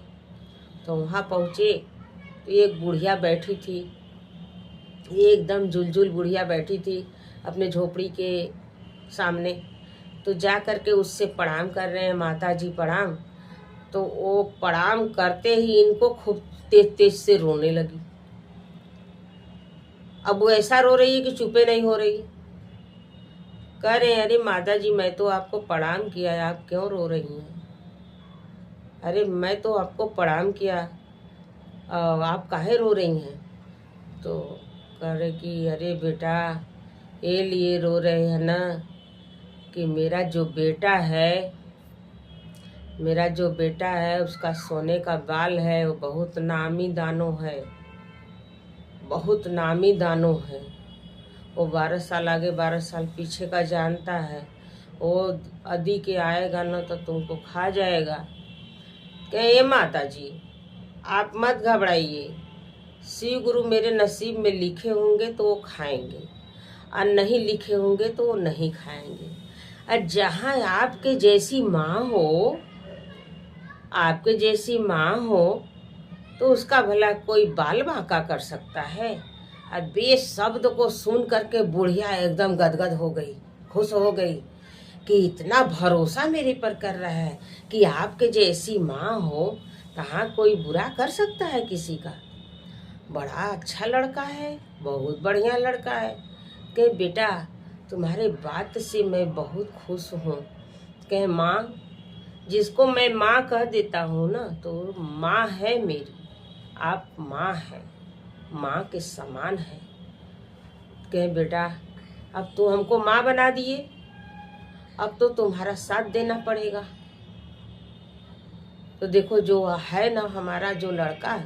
तो वहाँ पहुँचे तो एक बुढ़िया बैठी थी, ये एकदम जुलजुल बुढ़िया बैठी थी अपने झोपड़ी के सामने। तो जा करके उससे प्रणाम कर रहे हैं, माता जी प्रणाम। तो वो प्रणाम करते ही इनको खूब तेज तेज से रोने लगी। अब वो ऐसा रो रही है कि चुपे नहीं हो रही। कह रहे हैं अरे माता जी मैं तो आपको प्रणाम किया है, आप क्यों रो रही हैं। अरे मैं तो आपको प्रणाम किया, आप काहे रो रही हैं। तो कह रहे कि अरे बेटा ये लिए रो रहे हैं ना कि मेरा जो बेटा है उसका सोने का बाल है, वो बहुत नामी दानो है, बहुत नामी दानो है। वो 12 साल आगे 12 साल पीछे का जानता है, वो अदी के आएगा ना तो तुमको खा जाएगा। कहे ये माता जी आप मत घबराइए, शिव गुरु मेरे नसीब में लिखे होंगे तो वो खाएंगे, और नहीं लिखे होंगे तो वो नहीं खाएंगे। और जहाँ आपके जैसी माँ हो, आपके जैसी माँ हो, तो उसका भला कोई बाल बांका कर सकता है। और बे शब्द को सुन करके बुढ़िया एकदम गदगद हो गई, खुश हो गई कि इतना भरोसा मेरे पर कर रहा है कि आपके जैसी माँ हो, कहाँ कोई बुरा कर सकता है किसी का। बड़ा अच्छा लड़का है, बहुत बढ़िया लड़का है। कि बेटा तुम्हारे बात से मैं बहुत खुश हूँ। कहे माँ, जिसको मैं माँ कह देता हूँ ना, तो माँ है मेरी, आप माँ हैं, माँ के समान है। कहे बेटा अब तो हमको माँ बना दिए, अब तो तुम्हारा साथ देना पड़ेगा। तो देखो जो है ना, हमारा जो लड़का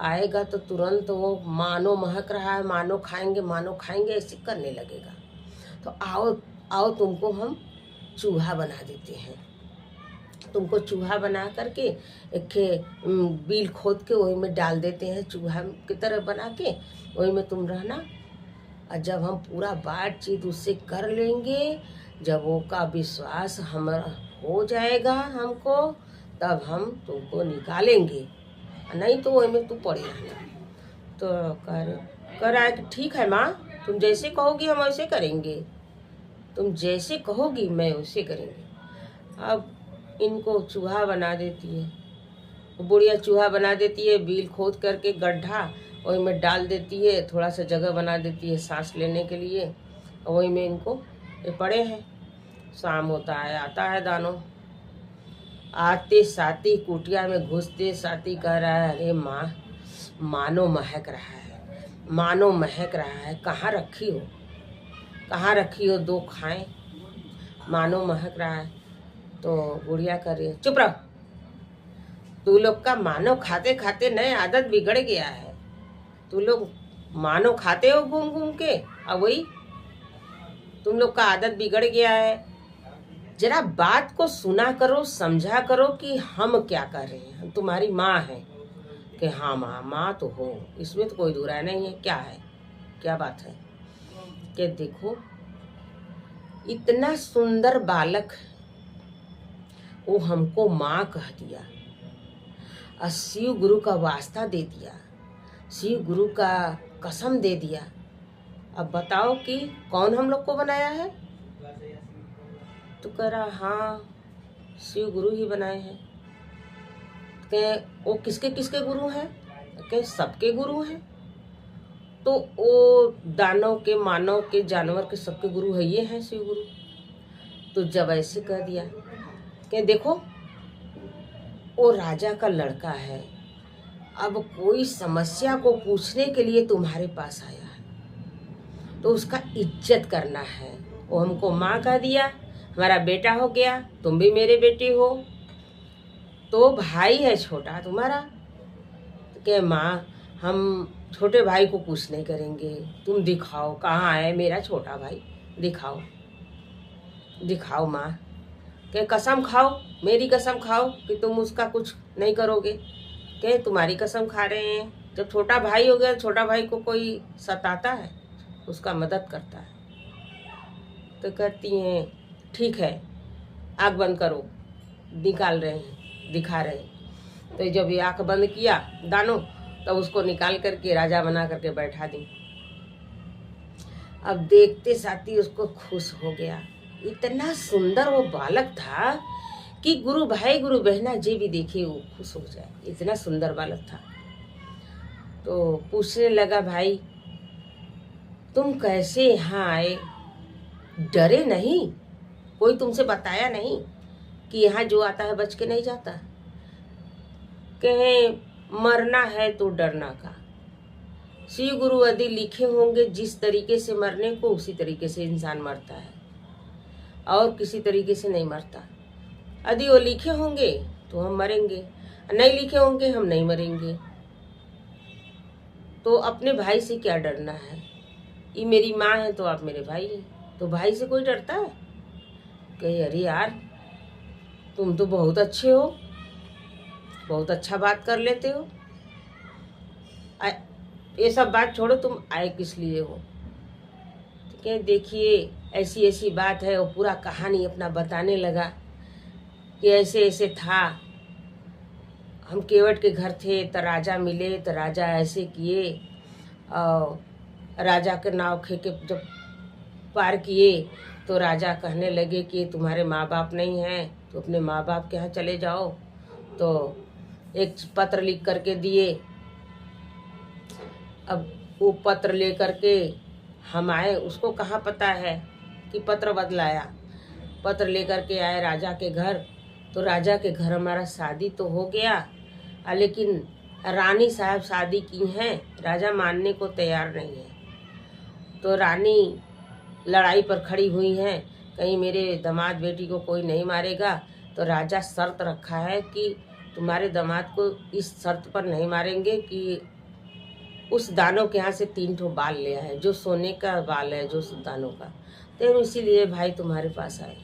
आएगा तो तुरंत वो मानो महक रहा है, मानो खाएंगे ऐसे करने लगेगा। तो आओ आओ तुमको हम चूहा बना देते हैं। तुमको चूहा बना करके एक बिल खोद के वही में डाल देते हैं, चूहा की तरह बना के वही में तुम रहना। और जब हम पूरा बातचीत उससे कर लेंगे, जब वो का विश्वास हमारा हो जाएगा हमको, तब हम तुमको निकालेंगे, नहीं तो वही में तू पड़े रहना। तो कर आए कि ठीक है माँ, तुम जैसे कहोगी हम वैसे करेंगे, तुम जैसे कहोगी मैं वैसे करेंगे। अब इनको चूहा बना देती है, बुढ़िया चूहा बना देती है, बिल खोद करके गड्ढा वही में डाल देती है, थोड़ा सा जगह बना देती है सांस लेने के लिए, वही में इनको ये पड़े हैं। शाम होता है, आता है दानो, आते साथी कुटिया में घुसते साथी कह रहा है, अरे माँ मानो महक रहा है, मानो महक रहा है, कहाँ रखी हो, कहाँ रखी हो, दो खाएं, मानो महक रहा है। तो गुड़िया कर रही है, चुप रहो, तू लोग का मानो खाते खाते नए आदत बिगड़ गया है। तू लोग मानो खाते हो घूम घूम के, अब वही तुम लोग का आदत बिगड़ गया है। जरा बात को सुना करो, समझा करो कि हम क्या कर रहे हैं, हम तुम्हारी माँ हैं। कि हाँ माँ, माँ तो हो, इसमें तो कोई दूरा नहीं है, क्या है, क्या बात है। कि देखो इतना सुंदर बालक वो हमको माँ कह दिया और शिव गुरु का वास्ता दे दिया, शिव गुरु का कसम दे दिया। अब बताओ कि कौन हम लोग को बनाया है। तो कह रहा हाँ शिव गुरु ही बनाए हैं। कहे वो किसके किसके गुरु हैं। कहे सबके गुरु हैं। तो वो दानव के, मानव के, जानवर के सबके गुरु है, ये हैं शिव गुरु। तो जब ऐसे कह दिया कि देखो वो राजा का लड़का है, अब कोई समस्या को पूछने के लिए तुम्हारे पास आया है तो उसका इज्जत करना है। वो हमको माँ कह दिया, हमारा बेटा हो गया, तुम भी मेरे बेटे हो, तो भाई है छोटा तुम्हारा। तो क्या माँ, हम छोटे भाई को कुछ नहीं करेंगे, तुम दिखाओ कहाँ है मेरा छोटा भाई, दिखाओ दिखाओ माँ। क्या कसम खाओ, मेरी कसम खाओ कि तुम उसका कुछ नहीं करोगे। क्या तुम्हारी कसम खा रहे हैं। जब छोटा भाई हो गया, छोटा भाई को कोई सताता है, उसका मदद करता है। तो कहती हैं ठीक है, आँख बंद करो, निकाल रहे हैं, दिखा रहे हैं। तो जब ये आँख बंद किया दानो, तब उसको निकाल करके राजा बना करके बैठा दी। अब देखते साथी उसको खुश हो गया। इतना सुंदर वो बालक था कि गुरु भाई गुरु बहना जे भी देखे वो खुश हो जाए, इतना सुंदर बालक था। तो पूछने लगा भाई तुम कैसे यहाँ आए, डरे नहीं, कोई तुमसे बताया नहीं कि यहाँ जो आता है बच के नहीं जाता। कहे मरना है तो डरना का, शिव गुरु यदि लिखे होंगे जिस तरीके से मरने को, उसी तरीके से इंसान मरता है और किसी तरीके से नहीं मरता। यदि वो लिखे होंगे तो हम मरेंगे, नहीं लिखे होंगे हम नहीं मरेंगे। तो अपने भाई से क्या डरना है, ये मेरी माँ है तो आप मेरे भाई हैं, तो भाई से कोई डरता है। कहे अरे यार तुम तो बहुत अच्छे हो, बहुत अच्छा बात कर लेते हो, ये सब बात छोड़ो, तुम आए किस लिए हो। कि देखिए ऐसी ऐसी बात है। वो पूरा कहानी अपना बताने लगा कि ऐसे ऐसे था, हम केवट के घर थे तो राजा मिले, तो राजा ऐसे किए और राजा के नाव खे के जब पार किए तो राजा कहने लगे कि तुम्हारे माँ बाप नहीं हैं तो अपने माँ बाप के यहाँ चले जाओ। तो एक पत्र लिख करके दिए। अब वो पत्र ले करके हम आए, उसको कहाँ पता है कि पत्र बदलाया। पत्र लेकर के आए राजा के घर, तो राजा के घर हमारा शादी तो हो गया, लेकिन रानी साहब शादी की हैं, राजा मानने को तैयार नहीं है। तो रानी लड़ाई पर खड़ी हुई हैं, कहीं मेरे दामाद बेटी को कोई नहीं मारेगा। तो राजा शर्त रखा है कि तुम्हारे दामाद को इस शर्त पर नहीं मारेंगे कि उस दानों के यहाँ से 3 ठो बाल ले आए, जो सोने का बाल है, जो दानों का। तो इसीलिए भाई तुम्हारे पास आए।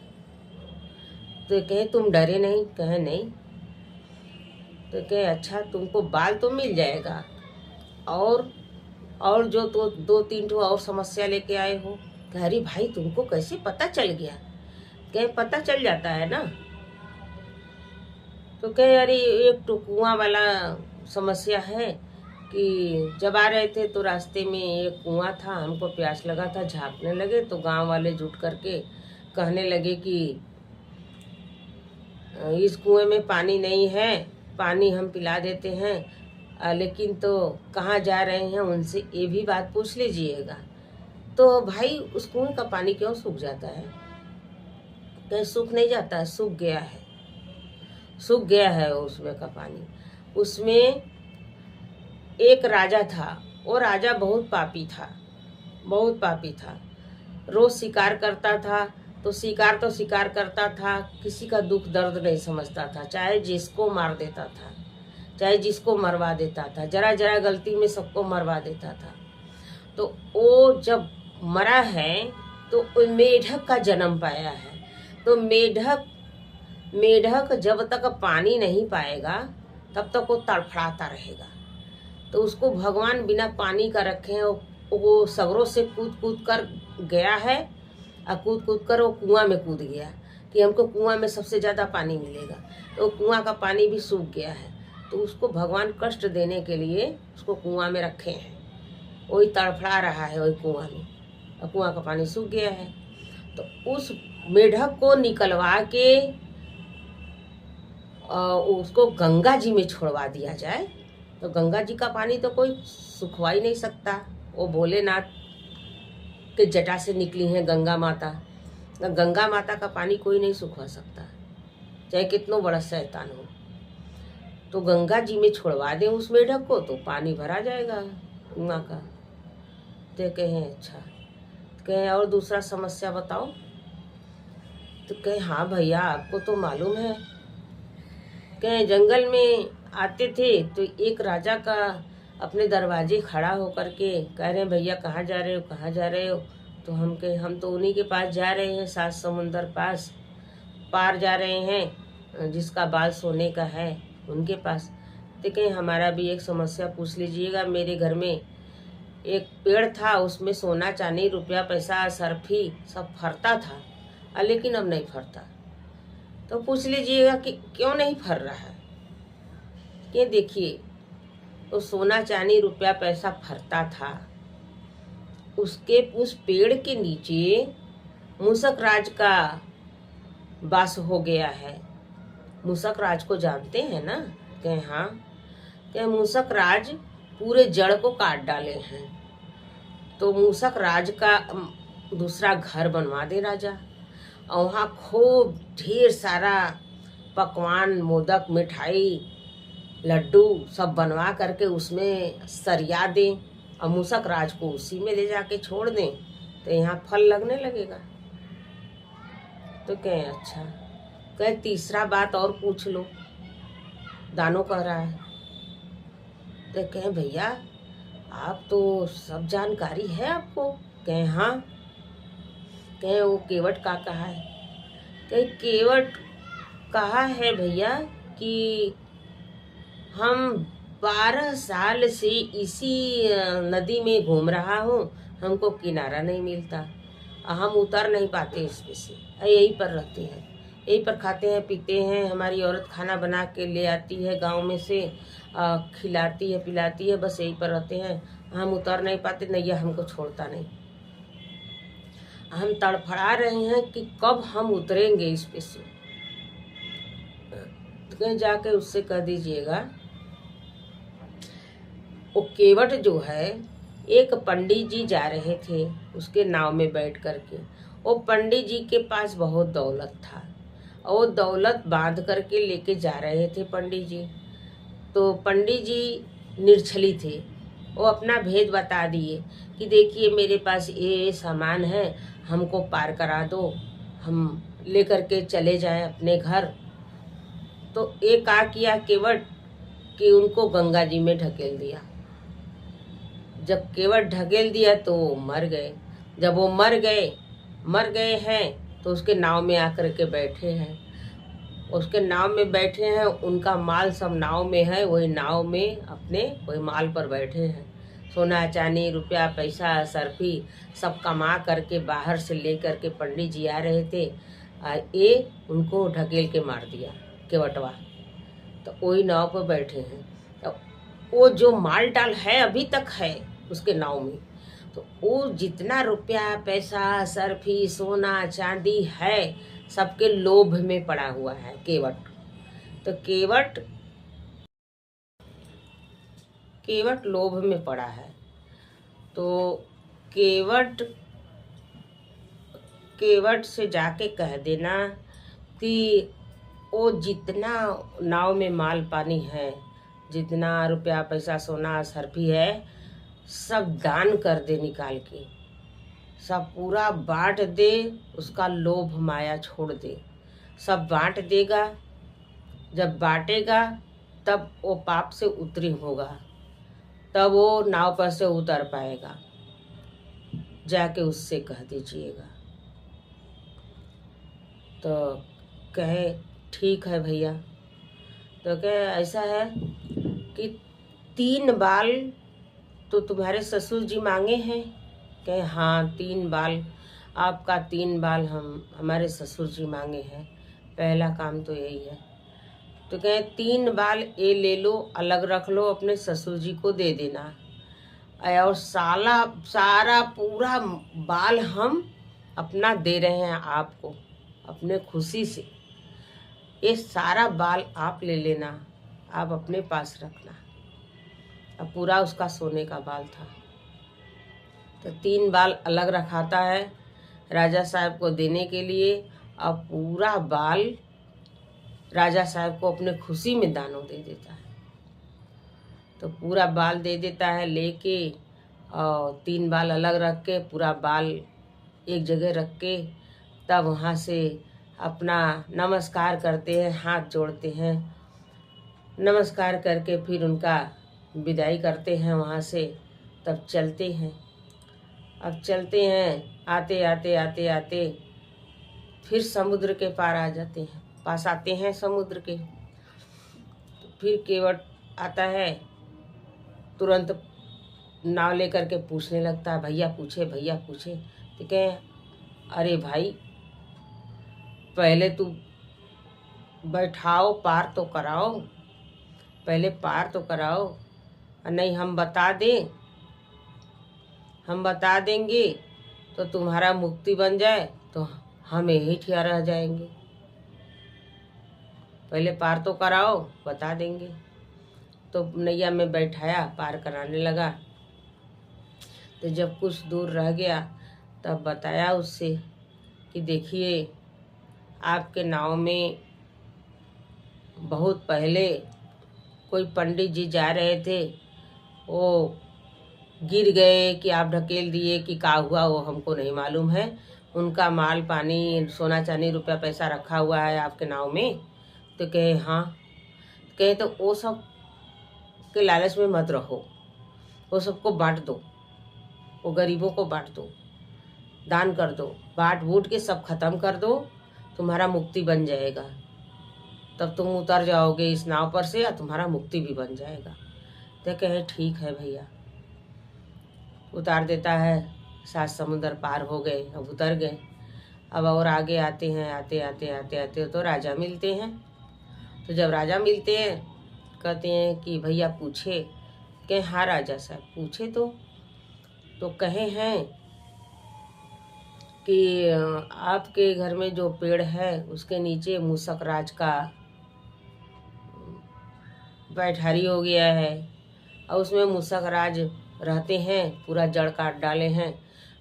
तो कहे तुम डरे नहीं? कहे नहीं। तो कहे अच्छा तुमको बाल तो मिल जाएगा, और जो तो 2-3 ठो और समस्या लेके आए हो। कह रही भाई तुमको कैसे पता चल गया? कहे पता चल जाता है ना। तो कहे अरे एक तो कुआं वाला समस्या है कि जब आ रहे थे तो रास्ते में एक कुआं था, हमको प्यास लगा था, झाँकने लगे तो गांव वाले जुट करके कहने लगे कि इस कुएं में पानी नहीं है, पानी हम पिला देते हैं, लेकिन तो कहाँ जा रहे हैं उनसे ये भी बात पूछ लीजिएगा। तो भाई उस कुएं का पानी क्यों सूख जाता है? कहीं सूख नहीं जाता है, सूख गया है, सूख गया है उसमें का पानी। उसमें एक राजा था, वो राजा बहुत पापी था, बहुत पापी था। रोज शिकार करता था, तो शिकार करता था, किसी का दुख दर्द नहीं समझता था, चाहे जिसको मार देता था, चाहे जिसको मरवा देता था, जरा जरा गलती में सबको मरवा देता था। तो वो जब मरा है तो मेढक का जन्म पाया है। तो मेढक जब तक पानी नहीं पाएगा तब तक वो तड़फड़ाता रहेगा। तो उसको भगवान बिना पानी का रखे, वो सगरों से कूद कूद कर गया है, और कूद कूद कर वो कुआं में कूद गया कि हमको कुआं में सबसे ज़्यादा पानी मिलेगा। तो कुआं का पानी भी सूख गया है, तो उसको भगवान कष्ट देने के लिए उसको कुआं में रखे हैं। वही तड़फड़ा रहा है वही कुआं में, और कुआं का पानी सूख गया है। तो उस मेढक को निकलवा के उसको गंगा जी में छोड़वा दिया जाए। तो गंगा जी का पानी तो कोई सुखवा ही नहीं सकता, वो भोलेनाथ के जटा से निकली हैं गंगा माता। गंगा माता का पानी कोई नहीं सुखवा सकता, चाहे कितना बड़ा शैतान हो। तो गंगा जी में छोड़वा दें उस मेढक को तो पानी भरा जाएगा कुआं का। तो कहें अच्छा, कहें और दूसरा समस्या बताओ। तो कहें हाँ भैया आपको तो मालूम है। कहें जंगल में आते थे तो एक राजा का अपने दरवाजे खड़ा होकर के कह रहे हैं भैया कहाँ जा रहे हो, कहाँ जा रहे हो। तो हम कहे हम तो उन्हीं के पास जा रहे हैं, 7 समुंदर पार जा रहे हैं, जिसका बाल सोने का है उनके पास। तो कहें हमारा भी एक समस्या पूछ लीजिएगा। मेरे घर में एक पेड़ था, उसमें सोना चांदी रुपया पैसा सरफी सब फरता था, लेकिन अब नहीं फरता। तो पूछ लीजिएगा कि क्यों नहीं फर रहा है। ये देखिए तो सोना चांदी रुपया पैसा फरता था, उसके उस पेड़ के नीचे मूसक राज का वास हो गया है। मूसक राज को जानते हैं ना? कहे हाँ। कहे मूसक राज पूरे जड़ को काट डाले हैं, तो मूसक राज का दूसरा घर बनवा दे राजा, और वहाँ खूब ढेर सारा पकवान, मोदक, मिठाई, लड्डू सब बनवा करके उसमें सरिया दें, और मूसक राज को उसी में ले जाके छोड़ दें, तो यहाँ फल लगने लगेगा। तो कहें अच्छा। कहे तीसरा बात और पूछ लो, दानो कह रहा है। तो कहें भैया आप तो सब जानकारी है आपको। कहें हाँ। कहें वो केवट का कहा है। कहे केवट कहा है भैया कि हम 12 साल से इसी नदी में घूम रहा हूँ, हमको किनारा नहीं मिलता। हम उतर नहीं पाते इसमें से, यहीं पर रहते हैं, यहीं पर खाते हैं पीते हैं। हमारी औरत खाना बना के ले आती है गांव में से, खिलाती है पिलाती है, बस यहीं पर रहते हैं। हम उतर नहीं पाते, नैया हमको छोड़ता नहीं। हम तड़फड़ा रहे हैं कि कब हम उतरेंगे इस पे से। तो कहीं जाके उससे कह दीजिएगा, वो केवट जो है, एक पंडित जी जा रहे थे उसके नाव में बैठ करके। वो पंडित जी के पास बहुत दौलत था और वो दौलत बांध करके लेके जा रहे थे पंडित जी। तो पंडित जी निर्छली थे, वो अपना भेद बता दिए कि देखिए मेरे पास ये सामान है, हमको पार करा दो, हम लेकर के चले जाएं अपने घर। तो एक आ किया केवट कि उनको गंगा जी में ढकेल दिया। जब केवट ढकेल दिया तो वो मर गए। जब वो मर गए हैं तो उसके नाव में आकर के बैठे हैं। उसके नाव में बैठे हैं, उनका माल सब नाव में है, वही नाव में अपने वही माल पर बैठे हैं। सोना चांदी रुपया पैसा सरफी सब कमा करके बाहर से ले करके पंडित जी आ रहे थे, ये उनको ढकेल के मार दिया केवटवा। तो वही नाव पर बैठे हैं। तो वो जो माल डाल है अभी तक है उसके नाव में, तो वो जितना रुपया पैसा सरफी सोना चांदी है सबके लोभ में पड़ा हुआ है केवट। तो केवट लोभ में पड़ा है। तो केवट से जाके कह देना कि वो जितना नाव में माल पानी है, जितना रुपया पैसा सोना सरफी है, सब दान कर दे, निकाल के सब पूरा बांट दे, उसका लोभ माया छोड़ दे, सब बांट देगा। जब बांटेगा तब वो पाप से उतरी होगा, तब वो नाव पर से उतर पाएगा। जाके उससे कह दीजिएगा। तो कहे ठीक है भैया। तो कहे ऐसा है कि 3 बाल तो तुम्हारे ससुर जी मांगे हैं। कहे हाँ 3 बाल, आपका 3 बाल हमारे ससुर जी मांगे हैं, पहला काम तो यही है। तो कहे 3 बाल ये ले लो, अलग रख लो, अपने ससुर जी को दे देना, और सारा पूरा बाल हम अपना दे रहे हैं आपको अपने खुशी से। ये सारा बाल आप ले लेना, आप अपने पास रखना। अब पूरा उसका सोने का बाल था। तो 3 बाल अलग रखाता है राजा साहब को देने के लिए, और पूरा बाल राजा साहब को अपने खुशी में दानों दे देता है। तो पूरा बाल दे देता है लेके, और 3 बाल अलग रख के पूरा बाल एक जगह रख के, तब वहाँ से अपना नमस्कार करते हैं, हाथ जोड़ते हैं, नमस्कार करके फिर उनका विदाई करते हैं वहाँ से। तब चलते हैं। अब चलते हैं, आते आते आते आते फिर समुद्र के पार आ जाते हैं, पास आते हैं समुद्र के। फिर केवट आता है, तुरंत नाव लेकर के पूछने लगता है, भैया पूछे भैया पूछे। तो कहे अरे भाई पहले तू बैठाओ, पार तो कराओ, पहले पार तो कराओ, नहीं हम बता देंगे तो तुम्हारा मुक्ति बन जाए तो हम यही ठिया रह जाएंगे, पहले पार तो कराओ, बता देंगे। तो नैया में बैठाया, पार कराने लगा। तो जब कुछ दूर रह गया तब बताया उससे कि देखिए आपके नाव में बहुत पहले कोई पंडित जी जा रहे थे, वो गिर गए कि आप ढकेल दिए कि क्या हुआ वो हमको नहीं मालूम है। उनका माल पानी सोना चांदी रुपया पैसा रखा हुआ है आपके नाव में। तो कहे हाँ। कहे तो वो सब के लालच में मत रहो, वो सबको बांट दो, वो गरीबों को बांट दो, दान कर दो, बांट बूट के सब खत्म कर दो, तुम्हारा मुक्ति बन जाएगा। तब तुम उतर जाओगे इस नाव पर से, या तुम्हारा मुक्ति भी बन जाएगा। तो कहे ठीक है भैया। उतार देता है, सात समुंदर पार हो गए, अब उतर गए। अब और आगे आते हैं, आते आते आते आते तो राजा मिलते हैं। तो जब राजा मिलते हैं कहते हैं कि भैया पूछे, कहे हाँ राजा साहब पूछे। तो कहे हैं कि आपके घर में जो पेड़ है उसके नीचे मूसक राज का बैठारी हो गया है और उसमें मूसक राज रहते हैं, पूरा जड़ काट डाले हैं।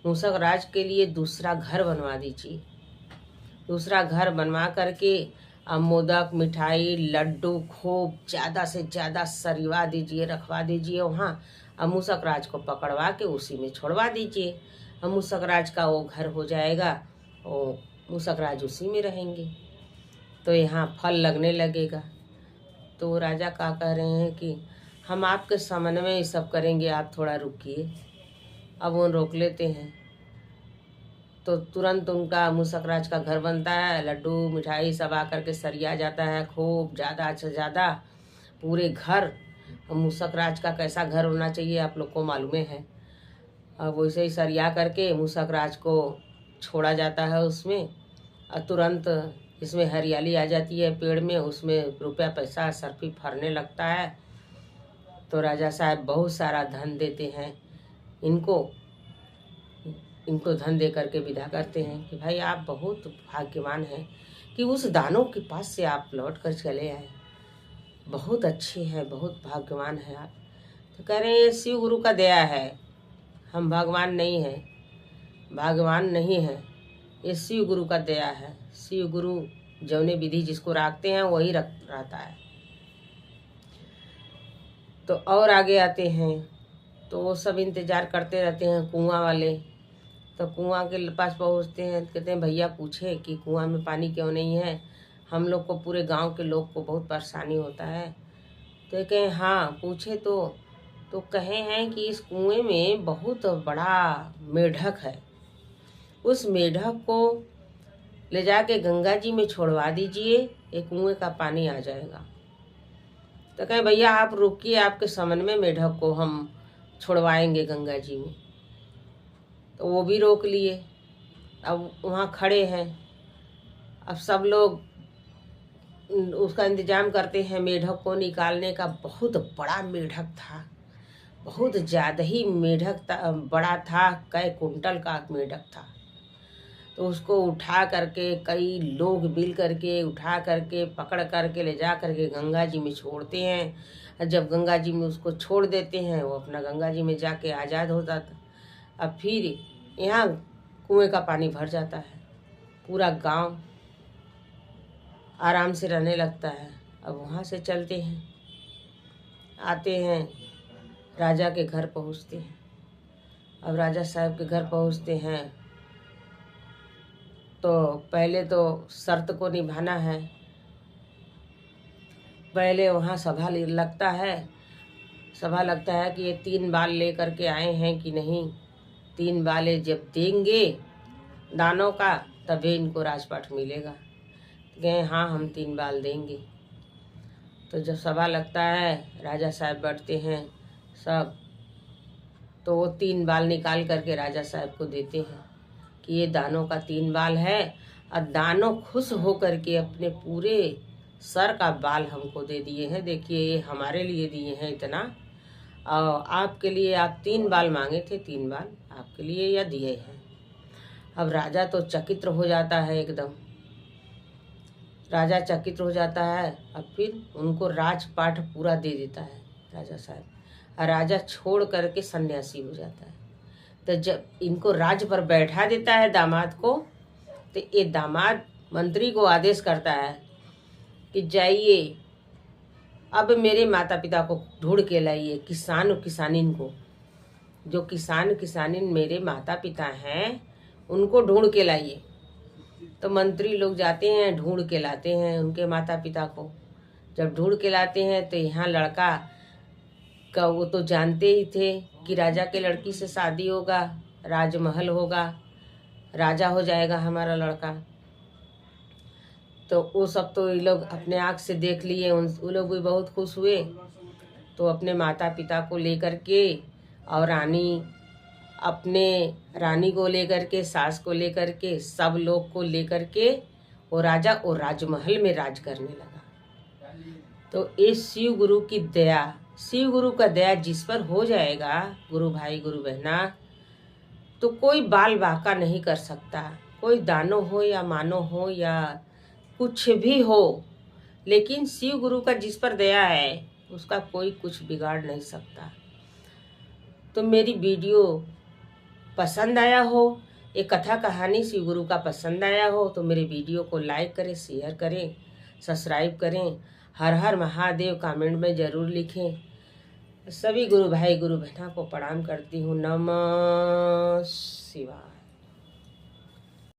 मूसक राज के लिए दूसरा घर बनवा दीजिए। दूसरा घर बनवा करके अब मोदक, मिठाई, लड्डू खूब ज़्यादा से ज़्यादा सरिवा दीजिए, रखवा दीजिए वहाँ। अब मूसक राज को पकड़वा के उसी में छोड़वा दीजिए। अब मूसक राज का वो घर हो जाएगा और मूसक राज उसी में रहेंगे, तो यहाँ फल लगने लगेगा। तो राजा क्या कह रहे हैं कि हम आपके सामने में ये सब करेंगे, आप थोड़ा रुकिए। अब वो रोक लेते हैं तो तुरंत उनका मूसक राज का घर बनता है। लड्डू मिठाई सब आकर के सरिया जाता है खूब ज़्यादा से ज़्यादा पूरे घर। मूसक राज का कैसा घर होना चाहिए आप लोग को मालूम है। अब वैसे ही सरिया करके मूसक राज को छोड़ा जाता है उसमें, और तुरंत इसमें हरियाली आ जाती है पेड़ में, उसमें रुपया पैसा सरफी फरने लगता है। तो राजा साहब बहुत सारा धन देते हैं इनको धन दे करके विदा करते हैं कि भाई आप बहुत भाग्यवान हैं कि उस दानव के पास से आप लौट कर चले आए, बहुत अच्छे हैं, बहुत भाग्यवान हैं आप। तो कह रहे हैं शिव गुरु का दया है, हम भगवान नहीं हैं, भगवान नहीं है, ये शिव गुरु का दया है। शिव गुरु जौने विधि जिसको राखते हैं वही रहता है। तो और आगे आते हैं तो वो सब इंतज़ार करते रहते हैं कुआं वाले। तो कुआं के पास पहुंचते हैं, कहते हैं भैया पूछे कि कुआं में पानी क्यों नहीं है, हम लोग को, पूरे गांव के लोग को बहुत परेशानी होता है। तो कहें हाँ पूछे। तो कहे हैं कि इस कुएं में बहुत बड़ा मेढक है, उस मेढक को ले जाके गंगा जी में छोड़वा दीजिए, एक कुएं का पानी आ जाएगा। तो कहे भैया आप रुकिए, आपके समन में मेढक को हम छोड़वाएंगे गंगा जी में। तो वो भी रोक लिए। अब वहाँ खड़े हैं, अब सब लोग उसका इंतजाम करते हैं मेढक को निकालने का। बहुत बड़ा मेढक था, बहुत ज़्यादा ही मेढक बड़ा था, कई कुंटल का मेढक था। तो उसको उठा करके कई लोग मिल करके उठा करके पकड़ करके ले जा करके गंगा जी में छोड़ते हैं। जब गंगा जी में उसको छोड़ देते हैं वो अपना गंगा जी में जाके आज़ाद होता था। अब फिर यहाँ कुएं का पानी भर जाता है, पूरा गांव आराम से रहने लगता है। अब वहाँ से चलते हैं, आते हैं राजा के घर पहुँचते हैं। अब राजा साहब के घर पहुँचते हैं तो पहले तो शर्त को निभाना है। पहले वहाँ सभा लगता है कि ये 3 बाल ले करके आए हैं कि नहीं। 3 बाले जब देंगे दानों का तभी इनको राजपाट मिलेगा। गए हाँ हम 3 बाल देंगे। तो जब सभा लगता है राजा साहब बैठते हैं सब, तो वो 3 बाल निकाल करके राजा साहब को देते हैं कि ये दानों का 3 बाल है। और दानों खुश हो करके अपने पूरे सर का बाल हमको दे दिए हैं, देखिए ये हमारे लिए दिए हैं इतना, और आपके लिए आप 3 बाल मांगे थे, 3 बाल आपके लिए या दिए हैं। अब राजा तो चकित हो जाता है, एकदम राजा चकित हो जाता है। अब फिर उनको राजपाट पूरा दे देता है राजा साहब, और राजा छोड़ करके सन्यासी हो जाता है। तो जब इनको राज पर बैठा देता है दामाद को, तो ये दामाद मंत्री को आदेश करता है कि जाइए अब मेरे माता पिता को ढूंढ के लाइए, किसान किसानिन को, जो किसान किसानिन मेरे माता पिता हैं उनको ढूंढ के लाइए। तो मंत्री लोग जाते हैं, ढूंढ के लाते हैं उनके माता पिता को। जब ढूंढ के लाते हैं तो यहाँ लड़का का, वो तो जानते ही थे कि राजा के लड़की से शादी होगा, राजमहल होगा, राजा हो जाएगा हमारा लड़का। तो वो सब तो ये लोग अपने आँख से देख लिए, वो लोग भी बहुत खुश हुए। तो अपने माता पिता को लेकर के और रानी अपने रानी को लेकर के, सास को लेकर के, सब लोग को लेकर के वो राजा और राजमहल में राज करने लगा। तो इस शिव गुरु की दया, शिव गुरु का दया जिस पर हो जाएगा गुरु भाई गुरु बहना, तो कोई बाल बांका नहीं कर सकता। कोई दानो हो या मानो हो या कुछ भी हो, लेकिन शिव गुरु का जिस पर दया है उसका कोई कुछ बिगाड़ नहीं सकता। तो मेरी वीडियो पसंद आया हो, एक कथा कहानी शिव गुरु का पसंद आया हो, तो मेरे वीडियो को लाइक करें, शेयर करें, सब्सक्राइब करें। हर हर महादेव कमेंट में ज़रूर लिखें। सभी गुरु भाई गुरु बहना को प्रणाम करती हूँ। नमः शिवाय।